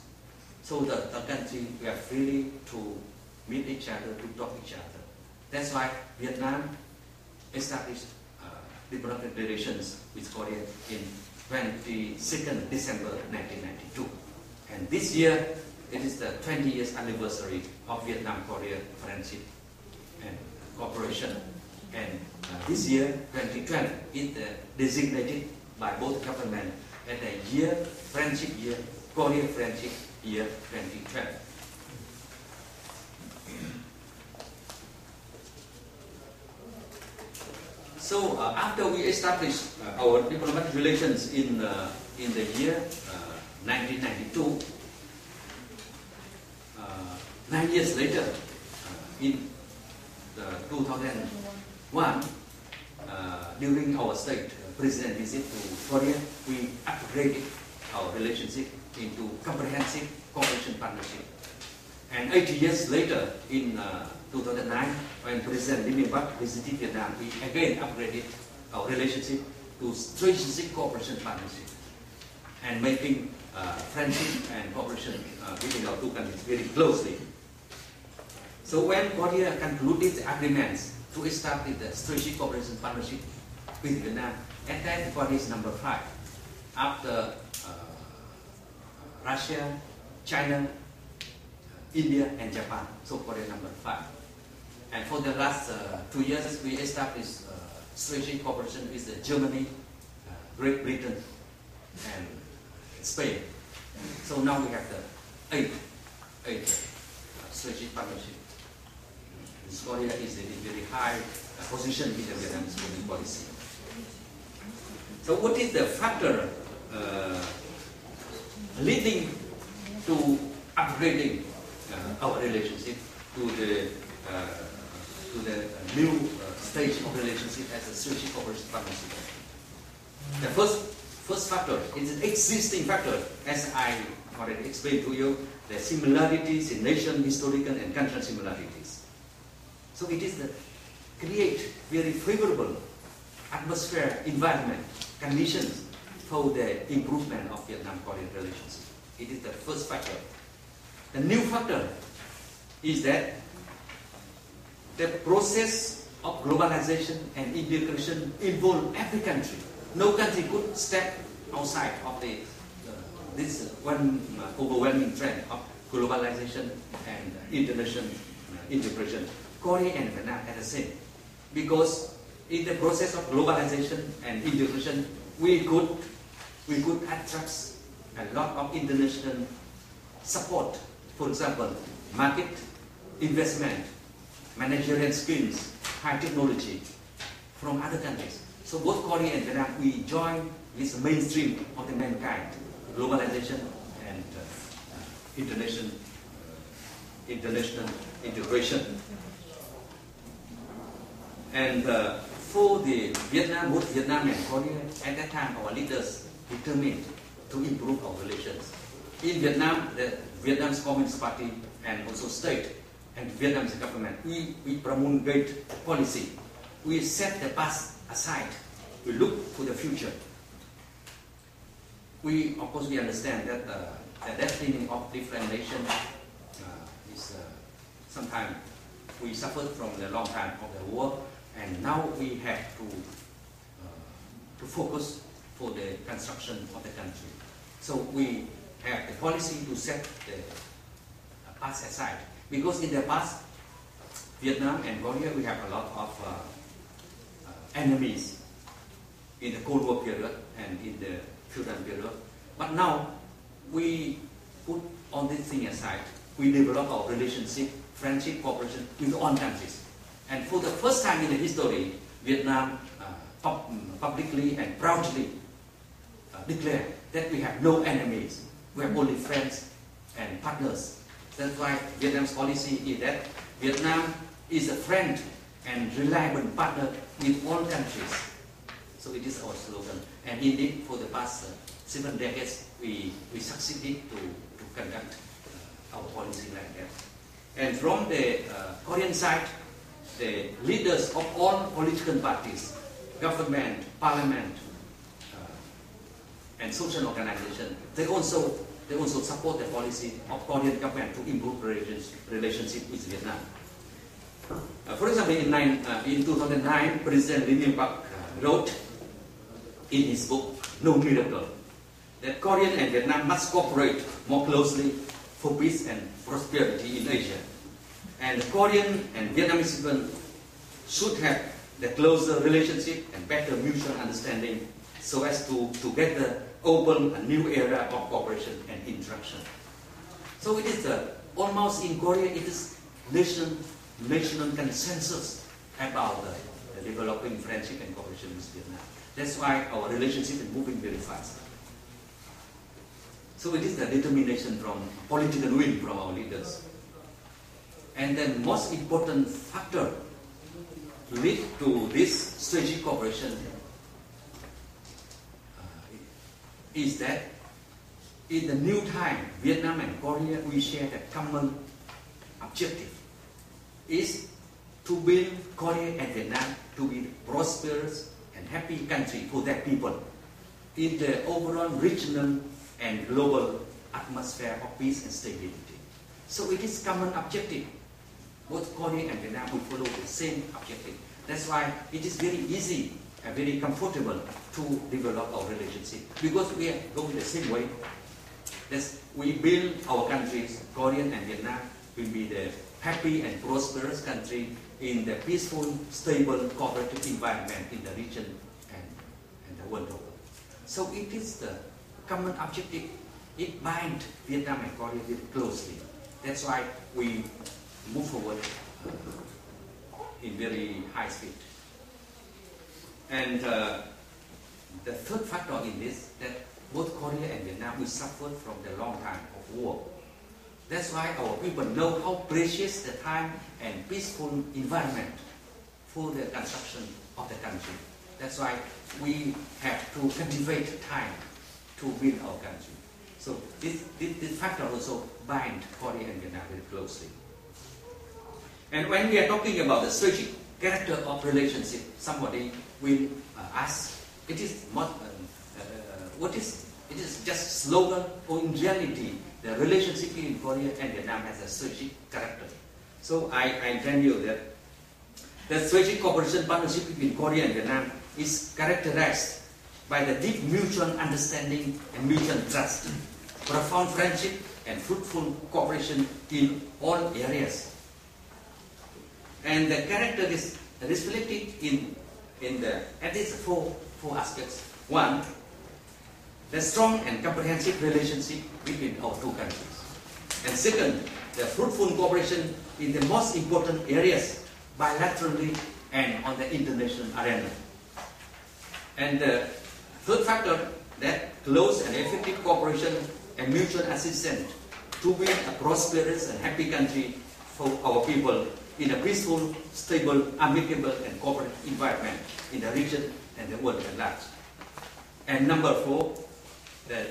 So the country were free to meet each other, to talk each other. That's why Vietnam established diplomatic relations with Korea in 22nd December 1992. And this year, it is the 20 years anniversary of Vietnam-Korea friendship and cooperation. And this year, 2012, is designated by both governments as the year, friendship year, Korea friendship year 2012. So after we established our diplomatic relations in the year 1992, 9 years later, in 2001, during our state president visit to Korea, we upgraded our relationship into comprehensive cooperation partnership. And 8 years later, in 2009, when President Lee Myung-Bak visited Vietnam, we again upgraded our relationship to strategic cooperation partnership and making friendship and cooperation between our two countries very closely. So when Korea concluded the agreements to establish the strategic cooperation partnership with Vietnam, at that Korea is number 5 after Russia, China, India and Japan. So Korea number 5. And for the last 2 years, we established strategic cooperation with Germany, Great Britain, and Spain. So now we have the 8 strategic partnership. Korea is in a very high position in the Vietnamese foreign policy. So what is the factor leading to upgrading our relationship to the new stage of relationship as a strategic cooperation partnership? The first factor is an existing factor, as I already explained to you, the similarities in nation, historical and cultural similarities. So it is the create very favorable atmosphere, environment, conditions for the improvement of Vietnam-Korean relationship. It is the first factor. The new factor is that the process of globalization and integration involve every country. No country could step outside of this one overwhelming trend of globalization and international integration. Korea and Vietnam are the same, because in the process of globalization and integration, we could attract a lot of international support. For example, market, investment, managerial skills, high technology from other countries. So both Korea and Vietnam, we join with the mainstream of the mankind, globalization and international integration. And for the both Vietnam and Korea, at that time our leaders determined to improve our relations. In Vietnam, the Vietnam's Communist Party and also state and Vietnamese government, we promulgate policy. We set the past aside. We look to the future. Of course, we understand that the destiny of different nations is sometimes we suffered from the long time of the war, and now we have to focus for the construction of the country. So we have the policy to set the past aside, because in the past, Vietnam and Korea, we have a lot of enemies in the Cold War period and in the feudal period. But now we put all these things aside. We develop our relationship, friendship, cooperation with all countries. And for the first time in the history, Vietnam publicly and proudly declared that we have no enemies. We have only friends and partners. That's why Vietnam's policy is that Vietnam is a friend and reliable partner with all countries. So it is our slogan. And indeed, for the past 7 decades, we succeeded to conduct our policy like that. And from the Korean side, the leaders of all political parties, government, parliament, and social organizations, they also support the policy of Korean government to improve relationship with Vietnam. For example, in 2009, President Lee Myung-pak wrote in his book, No Miracle, that Korea and Vietnam must cooperate more closely for peace and prosperity in Asia. And Korean and Vietnamese people should have the closer relationship and better mutual understanding so as to together open a new era of cooperation and interaction. So it is almost in Korea, it is national consensus about the developing friendship and cooperation with Vietnam. That's why our relationship is moving very fast. So it is the determination from political will from our leaders. And the most important factor to lead to this strategic cooperation is that in the new time, Vietnam and Korea, we share the common objective is to build Korea and Vietnam to be prosperous and happy country for their people in the overall regional and global atmosphere of peace and stability. So it is common objective. Both Korea and Vietnam will follow the same objective. That's why it is very easy and very comfortable to develop our relationship, because we are going the same way. We build our countries, Korea and Vietnam will be the happy and prosperous country in the peaceful, stable, cooperative environment in the region and the world over. So it is the common objective. It binds Vietnam and Korea very closely. That's why we move forward in very high speed. And the third factor in this, that both Korea and Vietnam will suffer from the long time of war. That's why our people know how precious the time and peaceful environment for the construction of the country. That's why we have to cultivate time to build our country. So this factor also binds Korea and Vietnam very closely. And when we are talking about the strategic character of relationship, somebody will ask, it is just slogan, or in reality, the relationship in Korea and Vietnam has a strategic character. So I tell you that the strategic cooperation partnership between Korea and Vietnam is characterized by the deep mutual understanding and mutual trust, profound friendship and fruitful cooperation in all areas. And the character is reflected in at least four aspects. One, the strong and comprehensive relationship between our two countries. And second, the fruitful cooperation in the most important areas, bilaterally and on the international arena. And the third factor, that close and effective cooperation and mutual assistance to build a prosperous and happy country for our people in a peaceful, stable, amicable and cooperative environment in the region and the world at large. And number four, the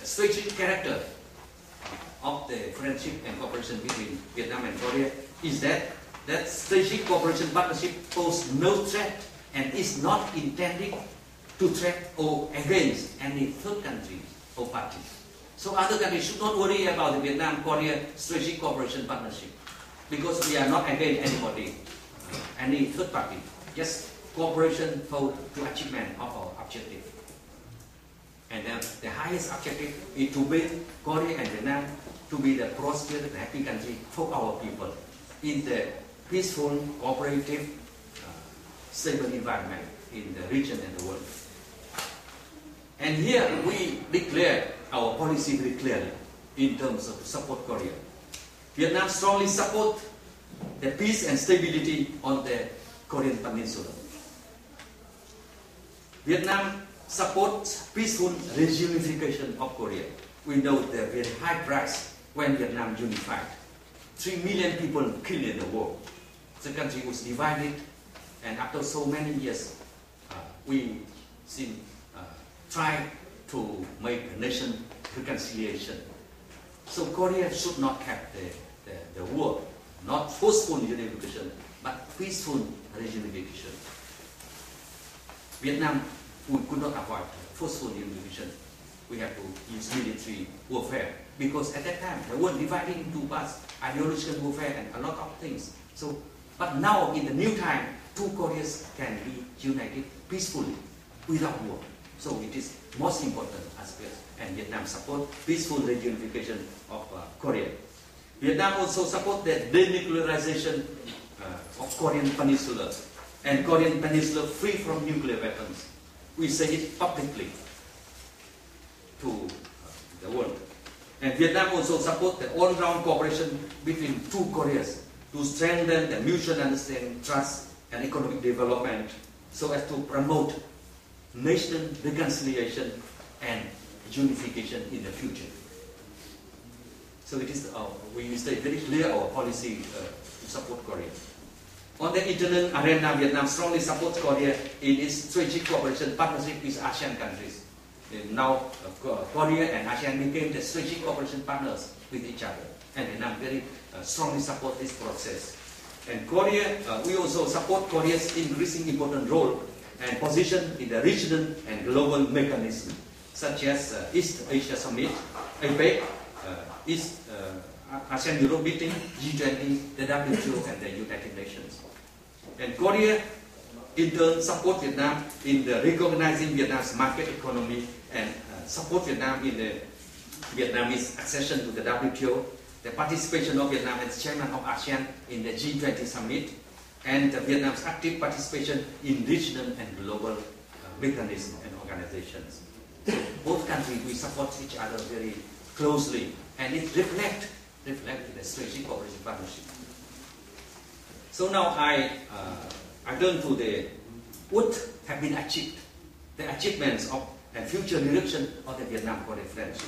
strategic character of the friendship and cooperation between Vietnam and Korea is that strategic cooperation partnership poses no threat and is not intended to threat or against any third country or parties. So other countries should not worry about the Vietnam-Korea strategic cooperation partnership because we are not against anybody, any third party. Just cooperation for the achievement of our objective. And then the highest objective is to build Korea and Vietnam to be the prosperous and happy country for our people in the peaceful, cooperative, stable environment in the region and the world. And here we declare our policy very clearly in terms of support Korea. Vietnam strongly support the peace and stability on the Korean Peninsula. Vietnam supports peaceful reunification of Korea. We know the very high price when Vietnam unified. 3 million people killed in the war. The country was divided, and after so many years, we try to make a nation reconciliation. So Korea should not have the war, not forceful unification, but peaceful reunification. Vietnam, we could not avoid forceful unification. We have to use military warfare because at that time the world divided into parts, ideological warfare and a lot of things. So, but now in the new time, two Koreas can be united peacefully without war. So it is most important aspect, and Vietnam support peaceful reunification of Korea. Vietnam also support the denuclearization of Korean Peninsula and Korean Peninsula free from nuclear weapons. We say it publicly to the world. And Vietnam also support the all-round cooperation between two Koreas to strengthen the mutual understanding, trust, and economic development so as to promote national reconciliation and unification in the future. So it is, we stay very clear our policy to support Korea. On the internal arena, Vietnam strongly supports Korea in its strategic cooperation partnership with ASEAN countries. Now, Korea and ASEAN became the strategic cooperation partners with each other, and Vietnam very strongly support this process. And Korea, we also support Korea's increasing important role and position in the regional and global mechanisms, such as East Asia Summit, APEC, East ASEAN-Europe meeting, G20, the WTO, and the United Nations. And Korea, in turn, support Vietnam in the recognizing Vietnam's market economy and support Vietnam in the Vietnamese accession to the WTO, the participation of Vietnam as chairman of ASEAN in the G20 summit, and Vietnam's active participation in regional and global mechanisms and organizations. So both countries, we support each other very closely, and it reflects the strategic cooperation partnership. So now I turn to what have been achieved, the achievements of and future direction of the Vietnam-Korea friendship.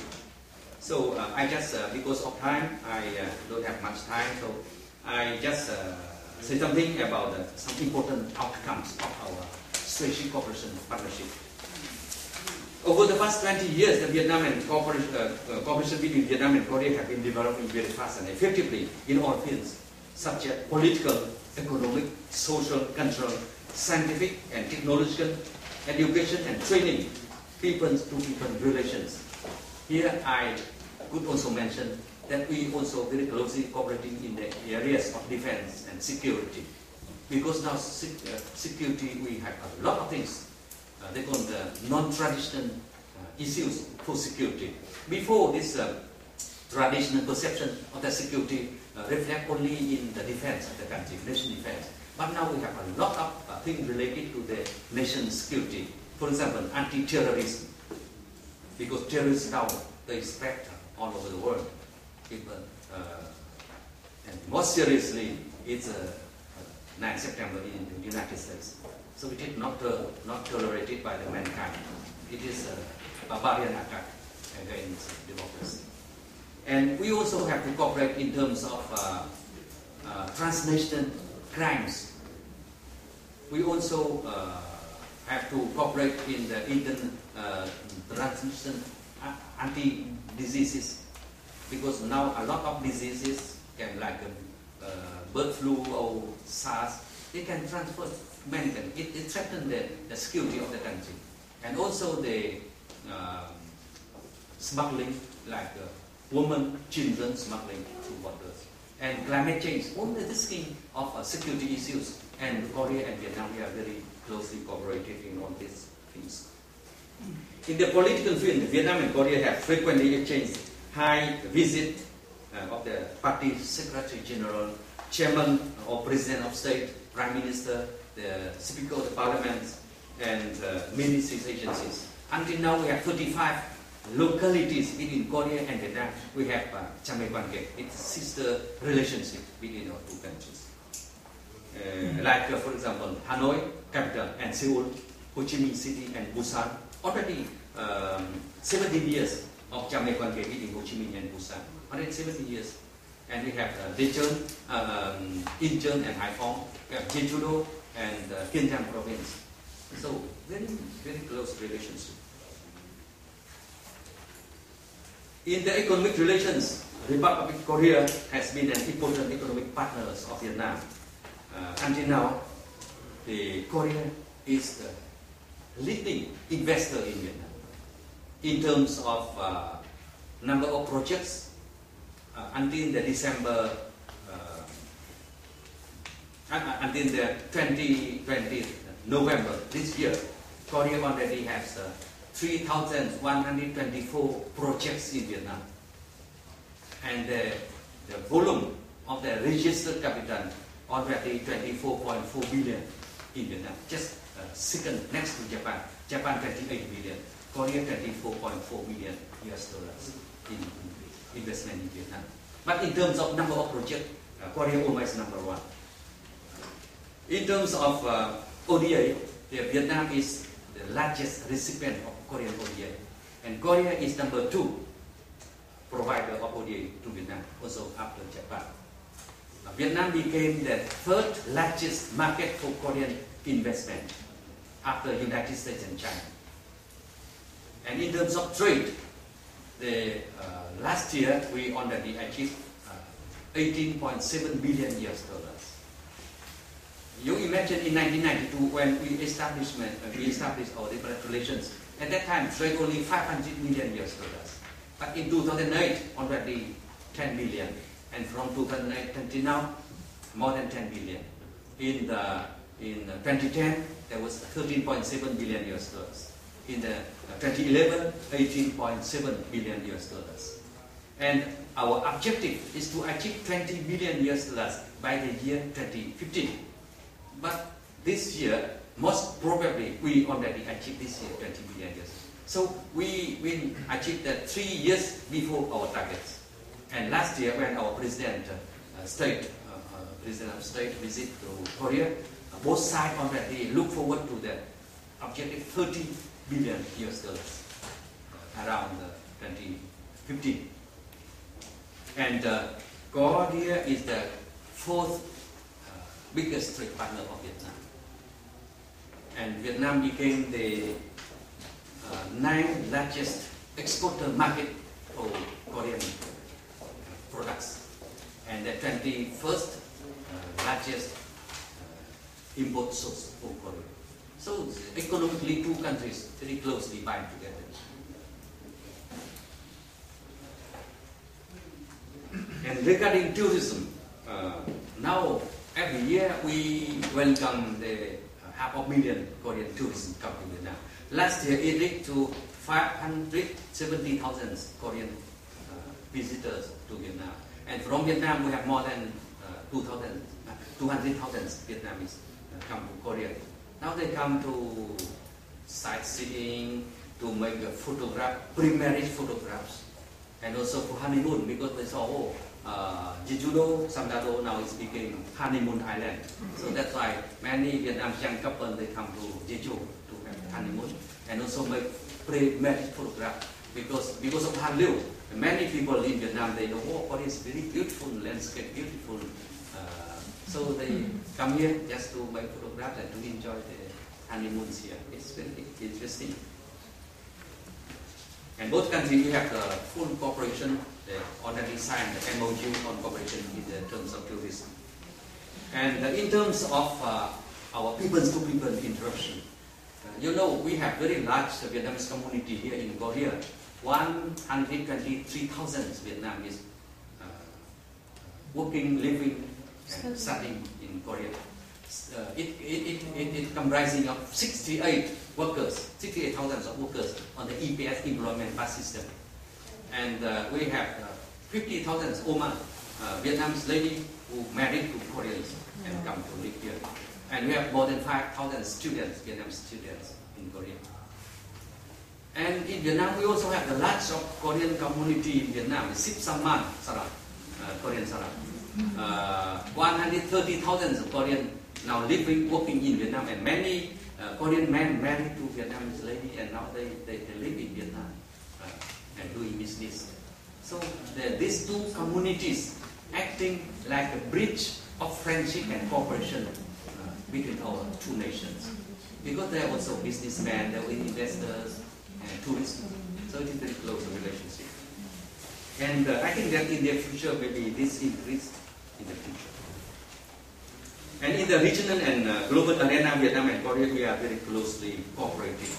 So I just, because of time, I don't have much time, so I just say something about some important outcomes of our strategic cooperation partnership. Over the past 20 years, the Vietnam and cooperation between Vietnam and Korea have been developing very fast and effectively in all fields, such as political, economic, social, cultural, scientific and technological, education and training, people-to-people relations. Here I could also mention that we also very closely cooperating in the areas of defense and security. Because now security, we have a lot of things. They call the non-traditional issues for security. Before this traditional perception of the security reflect only in the defense of the country, nation defense. But now we have a lot of things related to the nation's security. For example, anti-terrorism. Because terrorists now, they spread all over the world. People, and most seriously, it's 9 September in the United States. So it is not tolerated by the mankind. It is a barbarian attack against democracy. And we also have to cooperate in terms of transnational crimes. We also have to cooperate in the transnational anti-diseases because now a lot of diseases can like bird flu or SARS, they can transfer many things. It threatens the security of the country. And also the smuggling, like women, children smuggling through waters. And climate change, all the risking of security issues. And Korea and Vietnam, we are very closely cooperating on these things. In the political field, Vietnam and Korea have frequently exchanged high visit of the party secretary general, chairman or president of state, prime minister, the speaker of the parliament, and ministries agencies. Until now, we have 35 localities within Korea and Vietnam. We have Chamay Quan-Kek. It's a sister relationship between our two countries. Like, for example, Hanoi, capital, and Seoul, Ho Chi Minh City, and Busan. Already 17 years of Chamay Quan-Kek between Ho Chi Minh and Busan. Already 17 years. And we have Daejeon, Incheon, and Haiphong. We have Jeju-do and Kiên Giang province. So, very, very close relationship. In the economic relations, Republic of Korea has been an important economic partner of Vietnam. Until now, Korea is the leading investor in Vietnam. In terms of number of projects, until the until the 2020 November this year, Korea already has 3,124 projects in Vietnam, and the volume of the registered capital already 24.4 billion in Vietnam. Just second next to Japan. Japan 28 billion, Korea 24.4 billion US dollars in investment in Vietnam. But in terms of number of projects, Korea always number one. In terms of ODA, Vietnam is the largest recipient of Korean ODA, and Korea is number 2 provider of ODA to Vietnam, also after Japan. Vietnam became the third largest market for Korean investment after United States and China. And in terms of trade, last year we already achieved 18.7 billion US dollars. You imagine in 1992 when we established our different relations. At that time, trade only 500 million US dollars. But in 2008, already 10 billion. And from 2008 until now, more than 10 billion. In 2010, there was 13.7 billion US dollars. In 2011, 18.7 billion US dollars. And our objective is to achieve 20 billion US dollars by the year 2015. But this year, most probably, we already achieved this year 20 billion US. So we achieved that 3 years before our targets. And last year, when our president of state visit to Korea, both sides already look forward to the objective 30 billion US dollars around 2015. And Korea is the 4th biggest trade partner of Vietnam. And Vietnam became the 9th largest exporter market for Korean products, and the 21st largest import source for Korea. So economically, two countries very closely bind together. And regarding tourism, now every year we welcome the 500,000 Korean tourists come to Vietnam. Last year it reached to 570,000 Korean visitors to Vietnam. And from Vietnam we have more than 200,000 Vietnamese come to Korea. Now they come to sightseeing, to make a photograph, pre-marriage photographs, and also for honeymoon, because they saw, Jeju-do, Samda-do now is became honeymoon island. So that's why many Vietnamese young couples, they come to Jeju to have honeymoon, and also make pre-marriage photograph, because of Hallyu. Many people in Vietnam, they know, oh, what is very beautiful landscape, beautiful. So they come here just to make photographs and to enjoy the honeymoons here. It's very interesting. And both countries, we have the full cooperation. They already signed the MOU on cooperation in the terms of tourism. And in terms of our people-to-people interaction, you know, we have very large Vietnamese community here in Korea. 123,000 Vietnamese working, living, and studying in Korea. It comprising of 68 workers, 68,000 of workers on the EPS employment pass system. And we have 50,000 women, Vietnamese lady who married to Koreans and come to live here. And we have more than 5,000 students, Vietnamese students in Korea. And in Vietnam, we also have the large of Korean community in Vietnam, Sip Saman Sarat, Korean Sarat. 130,000 Korean now living, working in Vietnam, and many Korean men married to Vietnamese lady, and now they live in Vietnam and doing business. So these two communities acting like a bridge of friendship and cooperation between our two nations. Because they are also businessmen, they are investors and tourists, so it is a very close relationship. And I think that in the future, maybe this increase in the future. And in the regional and global arena, Vietnam and Korea, we are very closely cooperating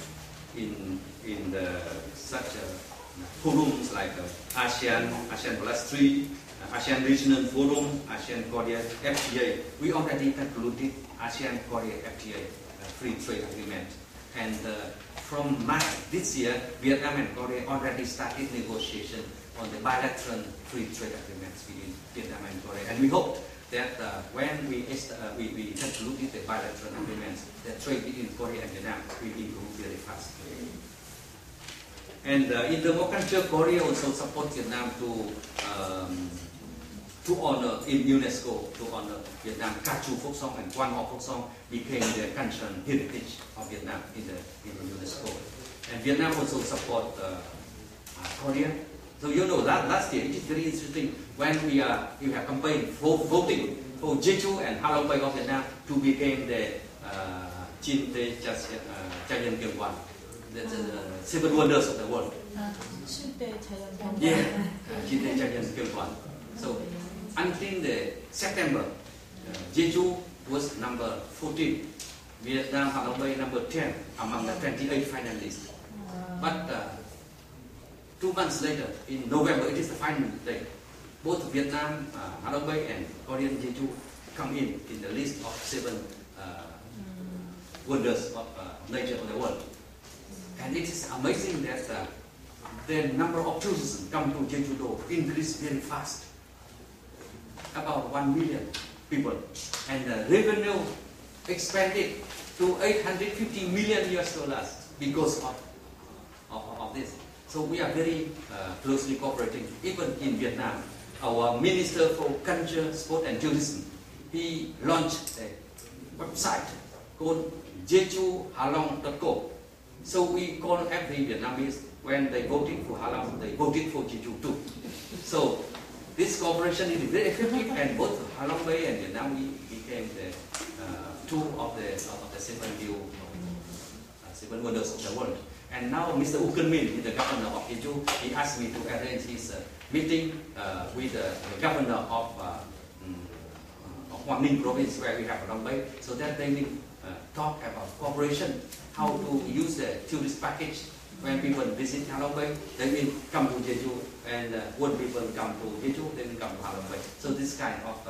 in such forums like ASEAN Plus 3, ASEAN Regional Forum, ASEAN Korea FTA. We already concluded ASEAN Korea FTA, free trade agreement. And from March this year, Vietnam and Korea already started negotiation on the bilateral free trade agreements between Vietnam and Korea. And we hope that when we concluded the bilateral agreements, the trade between Korea and Vietnam will improve very fast. And in the more culture, Korea also supports Vietnam to honor in UNESCO, to honor Vietnam. Ca Chu folk song and Quan Ho folk song became the cultural heritage of Vietnam in the UNESCO. And Vietnam also support Korea. So you know last year it is very interesting when you have campaign for voting for Jeju and Ha Long Bay of Vietnam to become the Chin Te Chayan Kyungwan, the 7 wonders of the world. Yeah, Chin Te Chayan Kyungwan. So until the September, Jeju was number 14, Vietnam Ha Long Bay number 10 among the 28 finalists. But 2 months later, in November, it is the final day. Both Vietnam, Ha Long Bay, and Korean Jeju come in the list of 7 wonders of nature of the world. And it is amazing that the number of tourists come to Jeju-do increased very fast, about 1 million people, and the revenue expanded to $850 million because of this. So we are very closely cooperating. Even in Vietnam, our Minister for Culture, Sport and Tourism, he launched a website called jejuhalong.com. So we call every Vietnamese, when they voted for Ha Long, they voted for Jeju too. So this cooperation is very effective, and both Ha Long Bay and Vietnam became the 2 of the 7 wonders of the world. And now Mr. U Can Min, the governor of Jeju, he asked me to arrange his meeting with the governor of Quang Ninh province, where we have Ha Long Bay, so that they will talk about cooperation, how to use the tourist package. When people visit Ha Long Bay, they will come to Jeju, and when people come to Jeju, they will come to Ha Long Bay. So this kind of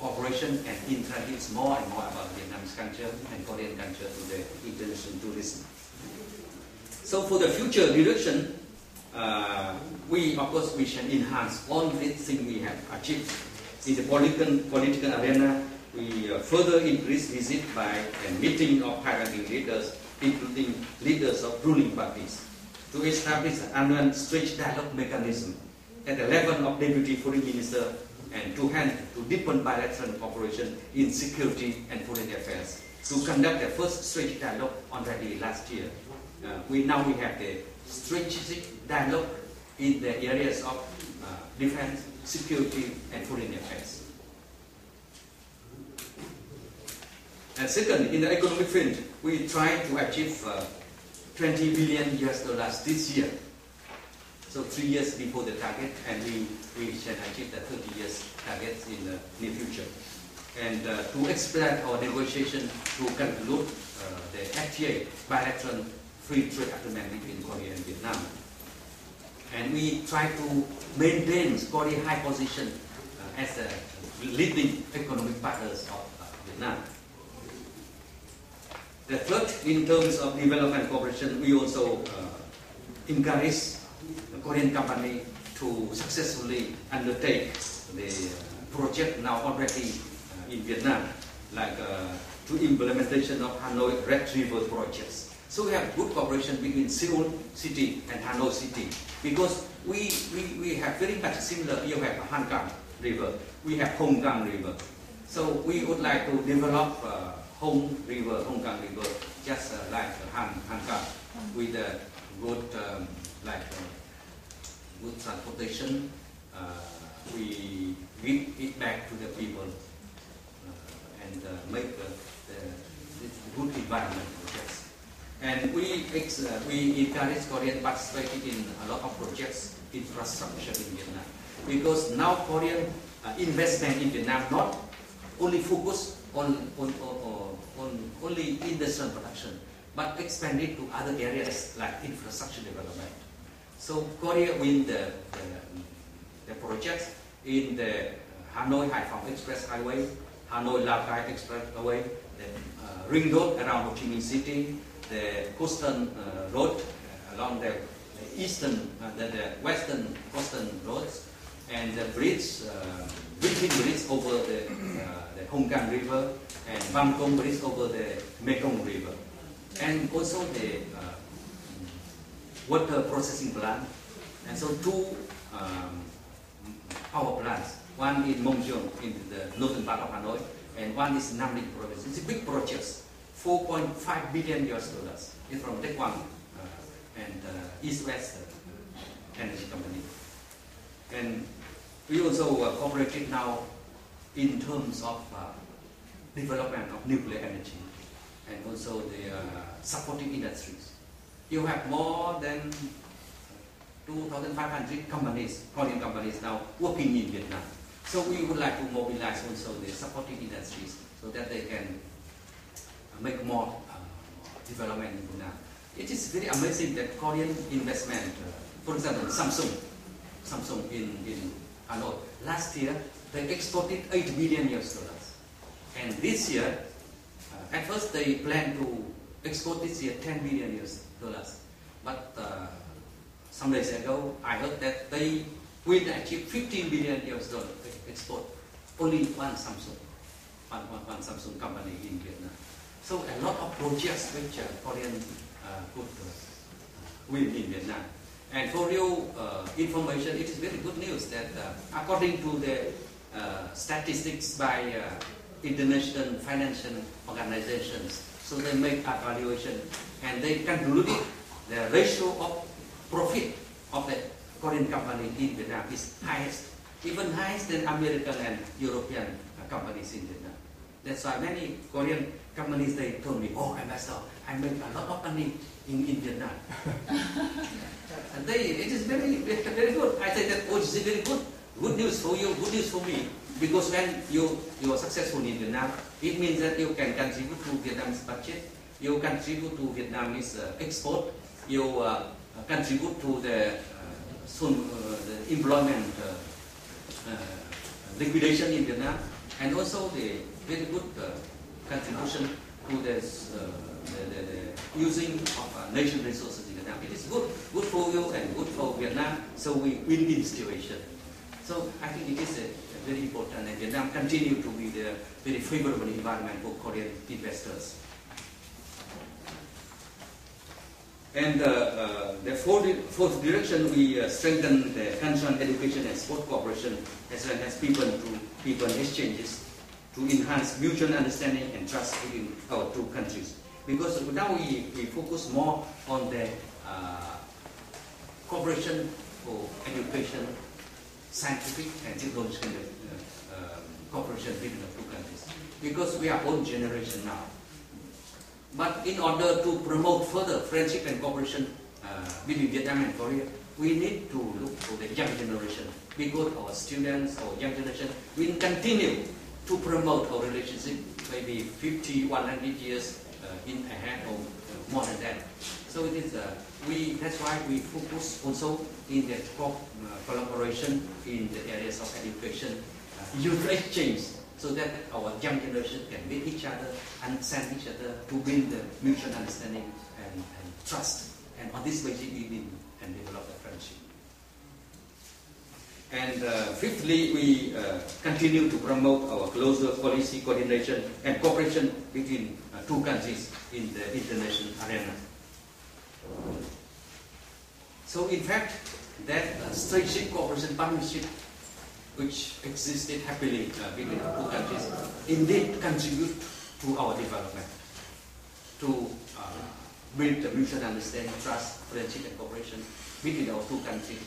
cooperation and introduce more and more about Vietnamese culture and Korean culture to the international tourism. So for the future direction, we shall enhance all these things we have achieved. In the political arena, we further increase visit by a meeting of high-ranking leaders, including leaders of ruling parties, to establish an annual stretch dialogue mechanism at the level of deputy foreign minister, and to deepen bilateral cooperation in security and foreign affairs. To conduct the first stretch dialogue already last year. We have the strategic dialogue in the areas of defense, security, and foreign affairs. And second, in the economic field, we try to achieve $20 billion this year So 3 years before the target, and we shall achieve the 30 years targets in the near future. And to expedite our negotiation to conclude the FTA, bilateral free trade agreement between Korea and Vietnam. And we try to maintain Korea's high position as a leading economic partners of Vietnam. The third, in terms of development cooperation, we also encourage the Korean company to successfully undertake the project now already in Vietnam, like to implementation of Hanoi Red River projects. So we have good cooperation between Seoul City and Hanoi City, because we have very much similar. You have Hangang River, we have Honggang River. So we would like to develop Hongang River, just like Hangang, with a good good transportation. We give it back to the people and make the good environment projects. And we encourage Korean participating in a lot of projects, infrastructure in Vietnam, because now Korean investment in Vietnam not only focus on only industrial production, but expanded to other areas like infrastructure development. So Korea win the projects in the Hanoi-Haiphong Express Highway, Hanoi-Lao Cai Express Highway, the ring road around Ho Chi Minh City, the coastal road along the western coastal roads, and the bridge, bridging bridge over the Honggang River, and Bam Kong bridge over the Mekong River, and also the water processing plant, and so two power plants. One in Mong Duong in the northern part of Hanoi, and one is Nam Dinh province. It's a big project, $4.5 billion US. It's from Taiwan and East-West Energy Company. And we also cooperated now in terms of development of nuclear energy and also the supporting industries. You have more than 2,500 companies, Korean companies now working in Vietnam. So we would like to mobilize also the supporting industries so that they can make more development in Vietnam. It is very amazing that Korean investment, for example, Samsung in Hanoi, last year they exported $8 billion US. And this year, at first they planned to export this year $10 billion US. But some days ago, I heard that they will achieve $15 billion US export. Only one Samsung company in Vietnam. So a lot of projects which Korean could win in Vietnam. And for your information, it is very good news that according to the statistics by international financial organizations, so they make evaluation and they concluded the ratio of profit of the Korean company in Vietnam is highest, even highest than American and European companies in Vietnam. That's why many Korean companies, they told me, oh, Ambassador, I make a lot of money in Vietnam. And it is very, very good. I say that, oh, it's very good. Good news for you, good news for me. Because when you are successful in Vietnam, it means that you can contribute to Vietnam's budget, you contribute to Vietnamese export, you contribute to the employment liquidation in Vietnam, and also the very good contribution to the using of natural resources in Vietnam. It is good for you and good for Vietnam, so we win-win situation. So I think it is very important, and Vietnam continue to be the very favorable environment for Korean investors. And the fourth direction, we strengthen the hands-on education and sport cooperation, as well as people exchanges, to enhance mutual understanding and trust between our two countries. Because now we focus more on the cooperation for education, scientific and technological cooperation between the two countries. Because we are old generation now. But in order to promote further friendship and cooperation between Vietnam and Korea, we need to look for the young generation, because our students or young generation will continue to promote our relationship maybe 50, 100 years in ahead or more than that. So it is, that's why we focus also in the collaboration in the areas of education, youth exchange, so that our young generation can meet each other, understand each other, to build the mutual understanding and trust. And on this basis, we build and develop the friendship. And fifthly, we continue to promote our closer policy coordination and cooperation between two countries in the international arena. So in fact, that strategic cooperation partnership which existed happily between the two countries indeed contribute to our development, to build the mutual understanding, trust, friendship and cooperation between our two countries.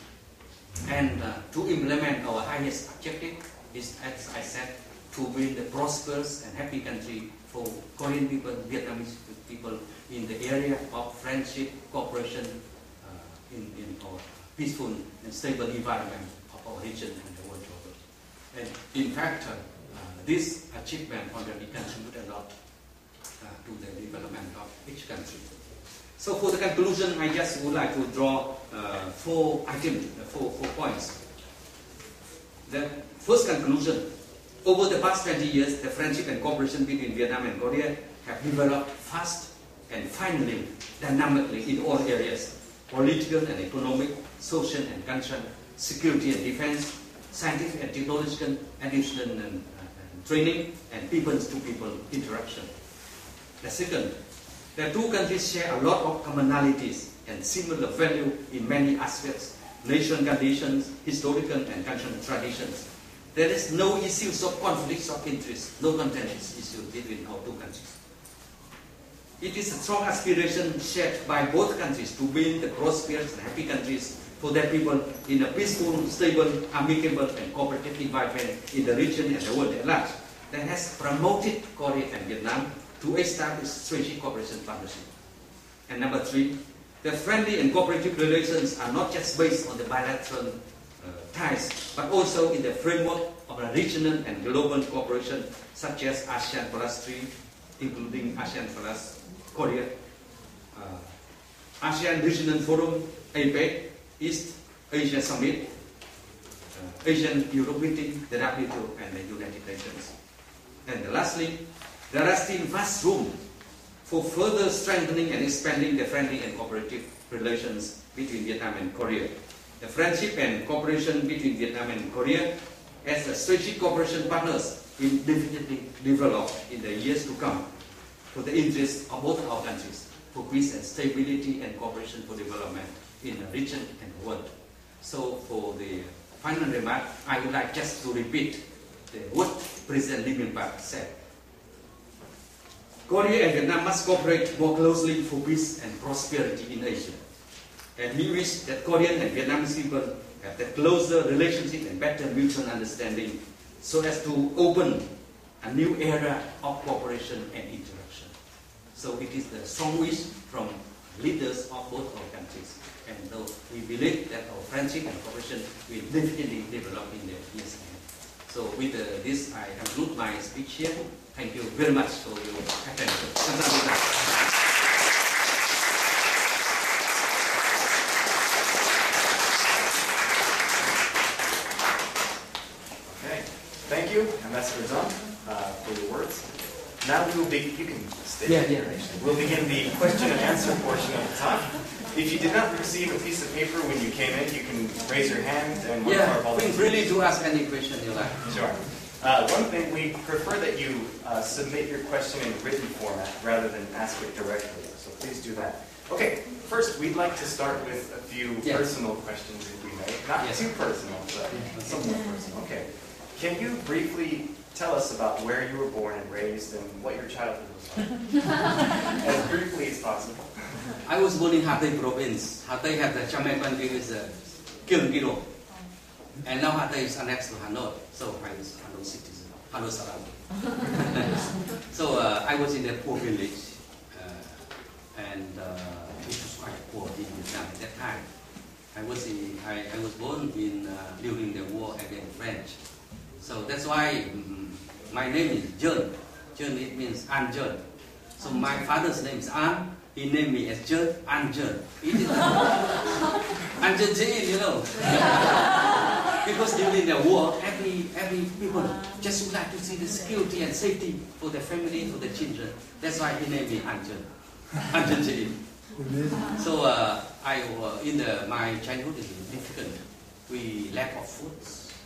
And to implement our highest objective is, as I said, to build a prosperous and happy country for Korean people, Vietnamese people in the area of friendship, cooperation in our peaceful and stable environment of our region and the world over. And in fact, this achievement already contributed a lot to the development of each country. So for the conclusion, I just would like to draw four items, four points. The first conclusion, over the past 20 years, the friendship and cooperation between Vietnam and Korea have developed fast and finally dynamically in all areas: political and economic, social and cultural, security and defense, scientific and technological, education and training, and people-to-people interaction. The second, the two countries share a lot of commonalities and similar value in many aspects: nation conditions, historical and cultural traditions. There is no issues of conflicts of interest, no contentious issues between our two countries. It is a strong aspiration shared by both countries to build the prosperous and happy countries for their people in a peaceful, stable, amicable and cooperative environment in the region and the world at large, that has promoted Korea and Vietnam to establish strategic cooperation partnership. And number three, the friendly and cooperative relations are not just based on the bilateral ties, but also in the framework of a regional and global cooperation such as ASEAN Plus 3, including ASEAN Plus Korea, ASEAN Regional Forum, APEC, East Asia Summit, Asian Europe Meeting, the WTO and the United Nations. And lastly, there are still vast room for further strengthening and expanding the friendly and cooperative relations between Vietnam and Korea. The friendship and cooperation between Vietnam and Korea as a strategic cooperation partners will definitely develop in the years to come for the interests of both our countries, for peace and stability and cooperation for development in the region and the world. So for the final remark, I would like just to repeat what President Lee Myung-pak said. Korea and Vietnam must cooperate more closely for peace and prosperity in Asia. And we wish that Korean and Vietnamese people have a closer relationship and better mutual understanding so as to open a new era of cooperation and interaction. So it is the strong wish from leaders of both our countries. And though we believe that our friendship and cooperation will definitely develop in the years ahead. So with this, I conclude my speech here. Thank you very much for your attention.
Okay, thank you, Ambassador Trong, for your words. Now we will begin. You can stay.
Yeah.
We'll begin the question and answer portion of the talk. If you did not receive a piece of paper when you came in, you can raise your hand and one of our volunteers.
Feel free to ask any question you like.
Sure. One thing, we prefer that you submit your question in written format rather than ask it directly. So please do that. Okay, first we'd like to start with a few personal questions, if we may. Not too personal, but somewhat personal. Okay. Can you briefly tell us about where you were born and raised and what your childhood was like? As briefly as possible.
I was born in Hatay province. Hatay had the Chamay country with a kilometer. And now Hatay is annexed to Hanoi. So I was Hanoi citizen, Hanoi Sarang. So I was in a poor village. And it was quite poor in Vietnam at that time. I was born in during the war against French, so that's why my name is John. John, it means Anjan. So my father's name is An. He named me as John Anjan. Anjan Jain, you know. Because during the war, every people just would like to see the security and safety for the family, for the children. That's why he named me Anjan. Anjan Jain. So my childhood is difficult. We lack of food.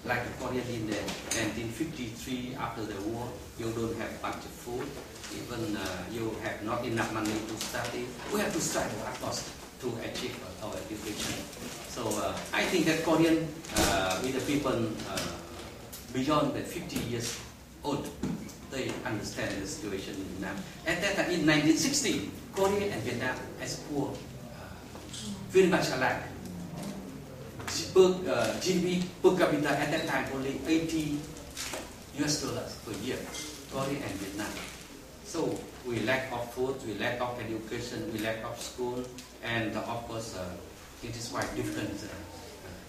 Like the Korean in the 1953, after the war, you don't have much of food. Even you have not enough money to study. We have to strive our utmost to achieve our education. So I think that Korean, with the people beyond the 50 years old, they understand the situation in Vietnam. At that time, in 1960, Korea and Vietnam as poor, very much alike. GDP per capita at that time only $80 per year, Korea and Vietnam. So we lack of food, we lack of education, we lack of school, and of course it is quite different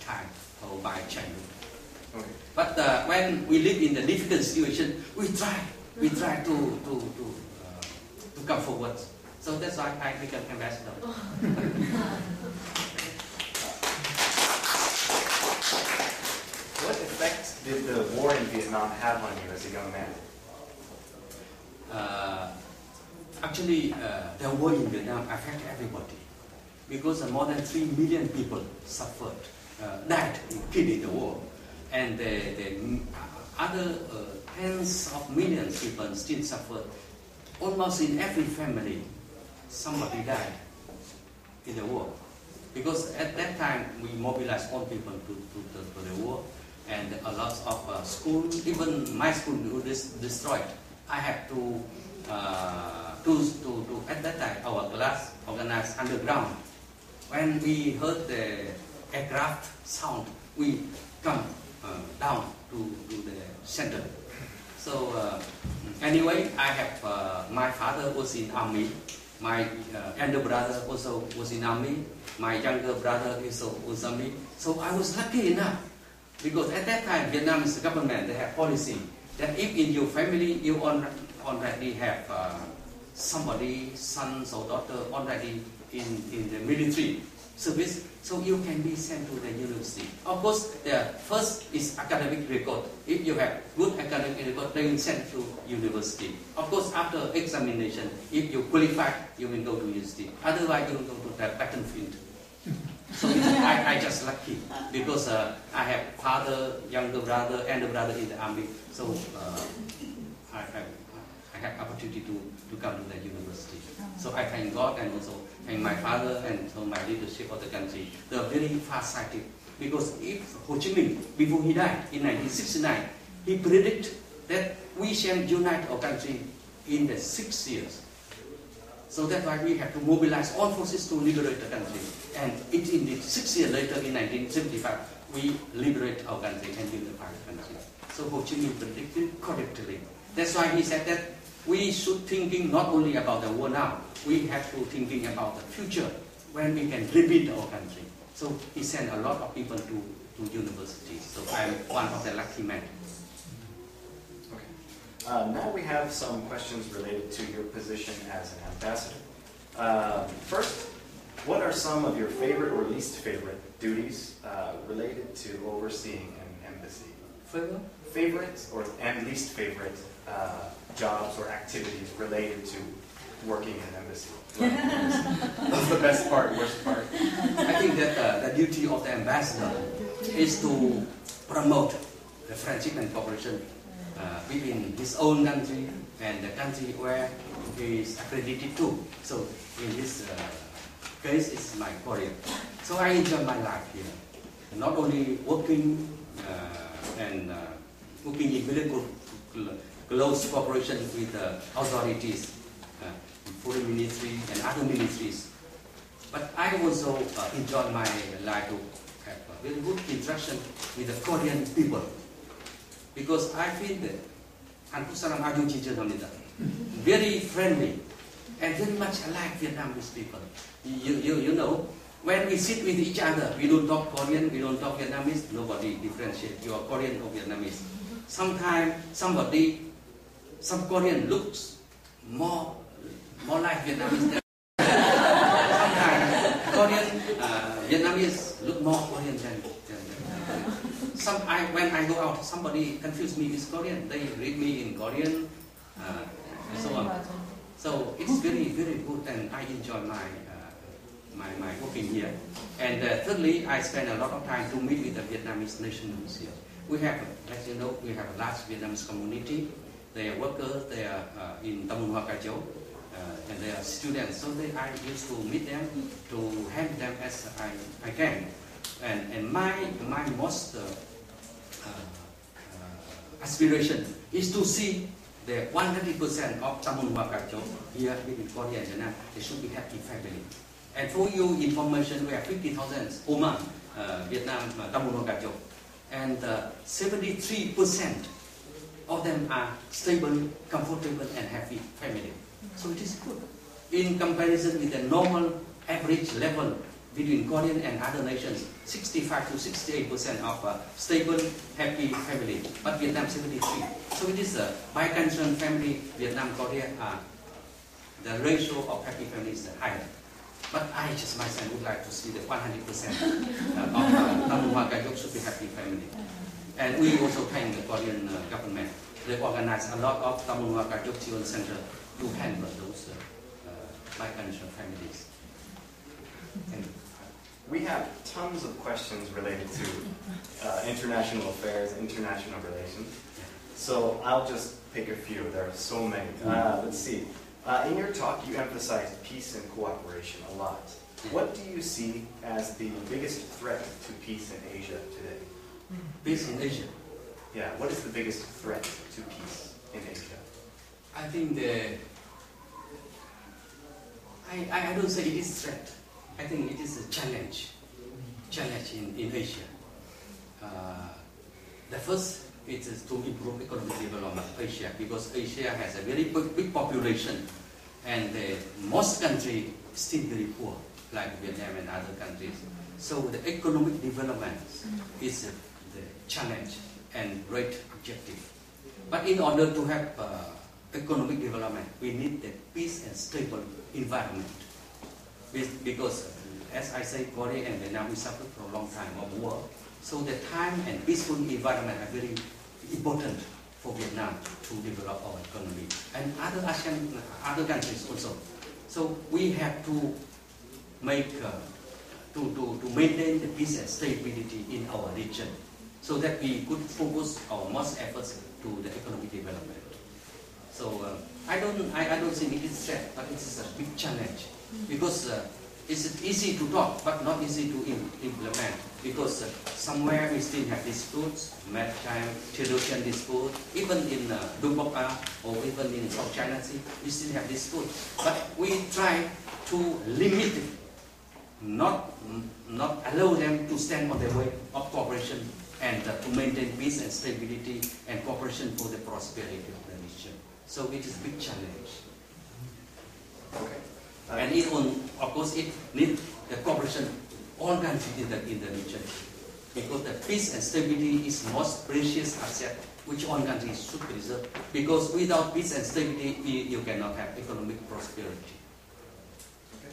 time by childhood.
Okay.
But when we live in the difficult situation, we try to come forward. So that's why I become ambassador.
What effect did the war in Vietnam have on you as a young man?
Actually, the war in Vietnam affected everybody because more than 3 million people suffered, died, killed in the war, and the other tens of millions of people still suffered. Almost in every family, somebody died in the war. Because at that time, we mobilized all people to the war, and a lot of schools, even my school was destroyed. I had to at that time, our class organized underground. When we heard the aircraft sound, we come down to the center. So anyway, I have my father was in army. My elder brother also was in army. My younger brother also was in army. So I was lucky enough because at that time Vietnam's government, they have policy that if in your family you already have somebody, sons or daughter already in the military service, so you can be sent to the university. Of course, the first is academic record. If you have good academic record, they will send to university. Of course, after examination, if you qualify, you will go to university. Otherwise, you will go to the battlefield. So I just lucky because I have father, younger brother, elder brother in the army. So I have opportunity to come to the university. So I thank God and also thank my father and so my leadership of the country. They are very far-sighted because if Ho Chi Minh, before he died in 1969, he predicted that we shall unite our country in the 6 years. So that's why we have to mobilize all forces to liberate the country. And it indeed 6 years later in 1975, we liberate our country and unify the country. So Ho Chi Minh predicted correctly. That's why he said that we should thinking not only about the war now, we have to thinking about the future when we can rebuild our country. So he sent a lot of people to universities. So I'm one of the lucky men.
Okay. Now we have some questions related to your position as an ambassador. First, what are some of your favorite or least favorite duties related to overseeing an embassy? Favorite and least favorite jobs or activities related to working in an embassy? What's the best part, worst part?
I think that the duty of the ambassador is to promote the friendship and cooperation between his own country and the country where he is accredited to. So in this case, it's my Korea. So I enjoy my life here. Not only working and working in very close cooperation with authorities, foreign ministry and other ministries. But I also enjoy my life to have a very good interaction with the Korean people. Because I feel that very friendly and very much alike Vietnamese people. You know, when we sit with each other, we don't talk Korean, we don't talk Vietnamese, nobody differentiate you are Korean or Vietnamese. Sometimes some Korean looks more like Vietnamese than sometimes Vietnamese look more Korean than when I go out, somebody confuse me with Korean, they read me in Korean, and so on. So it's very, very good, and I enjoy my working here. And thirdly, I spend a lot of time to meet with the Vietnamese nationals here. We have, as you know, we have a large Vietnamese community. They are workers, they are in Tam Hoa Cai Châu, and they are students. So I used to meet them to help them as I can. And my most aspiration is to see the 100% of Tam Hoa Cai Châu here in Korea and Vietnam. They should be happy family. And for your information, we have 50,000 Oman, Vietnam, Tam Hoa Cai Châu, and 73% of them are stable, comfortable, and happy family. So it is good in comparison with the normal average level between Korean and other nations. 65 to 68% of stable, happy family, but Vietnam 73. So it is a bi-cultural family. Vietnam, Korea, the ratio of happy families is higher. But I just myself would like to see the 100% of Tam Hoa Cai Châu should be happy family. And we also thank the Korean government. They organize a lot of Tam Hoa Cai Châu Children Center to handle those bi-cultural families. Thank you.
We have tons of questions related to international affairs, international relations. So I'll just pick a few. There are so many. Let's see. In your talk, you emphasized peace and cooperation a lot. What do you see as the biggest threat to peace in Asia today?
Peace in Asia?
Yeah, what is the biggest threat to peace in Asia?
I think I don't say it is threat. I think it is a challenge in Asia. The first is to improve economic development of Asia, because Asia has a very big population, and most countries still very poor, like Vietnam and other countries. So the economic development is the challenge and great objective. But in order to have economic development, we need the peace and stable environment. Because, as I say, Korea and Vietnam, we suffered for a long time of war. So the time and peaceful environment are very important for Vietnam to develop our economy, and other ASEAN, other countries also. So we have to make to maintain the peace and stability in our region, so that we could focus our most efforts to the economic development. So I don't think it is threat, but it is a big challenge, because it's easy to talk, but not easy to implement, because somewhere we still have disputes, maritime, territorial dispute, even in Đông or even in South China Sea, we still have disputes. But we try to limit it, not allow them to stand on the way of cooperation, and to maintain peace and stability and cooperation for the prosperity of the nation. So it is a big challenge.
Okay.
And of course, it needs the cooperation all countries in the region, because the peace and stability is the most precious asset which all countries should preserve. Because without peace and stability, you cannot have economic prosperity.
Okay.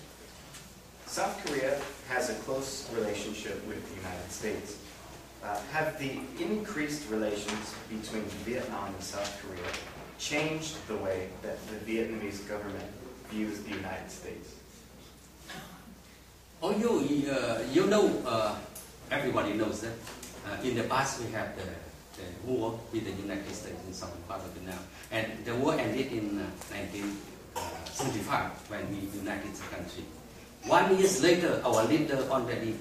South Korea has a close relationship with the United States. Have the increased relations between Vietnam and South Korea changed the way that the Vietnamese government views the United States?
Oh, you know, everybody knows that in the past we had the war with the United States in southern part of Vietnam, and the war ended in 1975 when we united the country. 1 year later, our leader already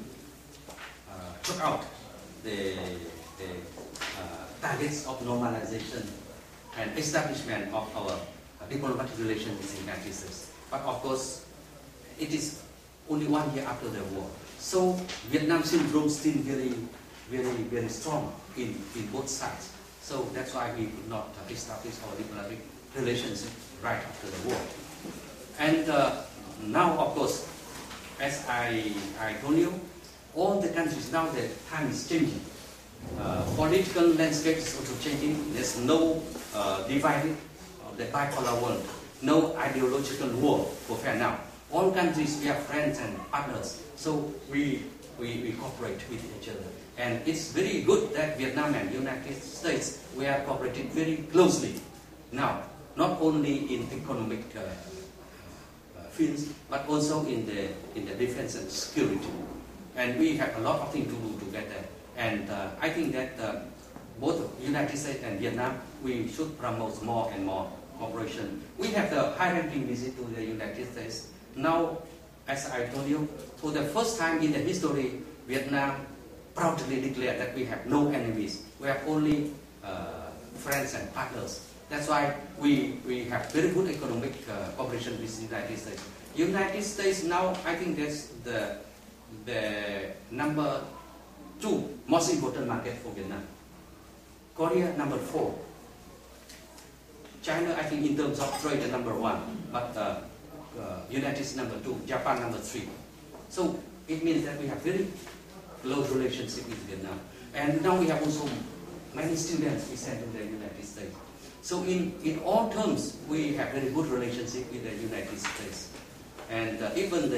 took out the targets of normalization and establishment of our diplomatic relations with the United States. But of course, it is only 1 year after the war. So Vietnam syndrome is still very, very, very strong in both sides. So that's why we could not establish our diplomatic relations right after the war. And now, of course, as I told you, all the countries now the time is changing. Political landscape is also changing. There's no divided, the bipolar world, no ideological war warfare now. All countries, we are friends and partners, so we cooperate with each other. And it's very good that Vietnam and United States, we are cooperating very closely now, not only in economic fields, but also in the defense and security. And we have a lot of things to do together. And I think that both United States and Vietnam, we should promote more and more cooperation. We have the high-ranking visit to the United States. Now, as I told you, for the first time in the history, Vietnam proudly declared that we have no enemies. We have only friends and partners. That's why we have very good economic cooperation with the United States. United States now, I think that's the number 2 most important market for Vietnam. Korea number 4. China, I think in terms of trade, the number 1. But United States number 2. Japan number 3. So it means that we have very close relationship with Vietnam. And now we have also many students we send to the United States. So in all terms, we have very good relationship with the United States. And even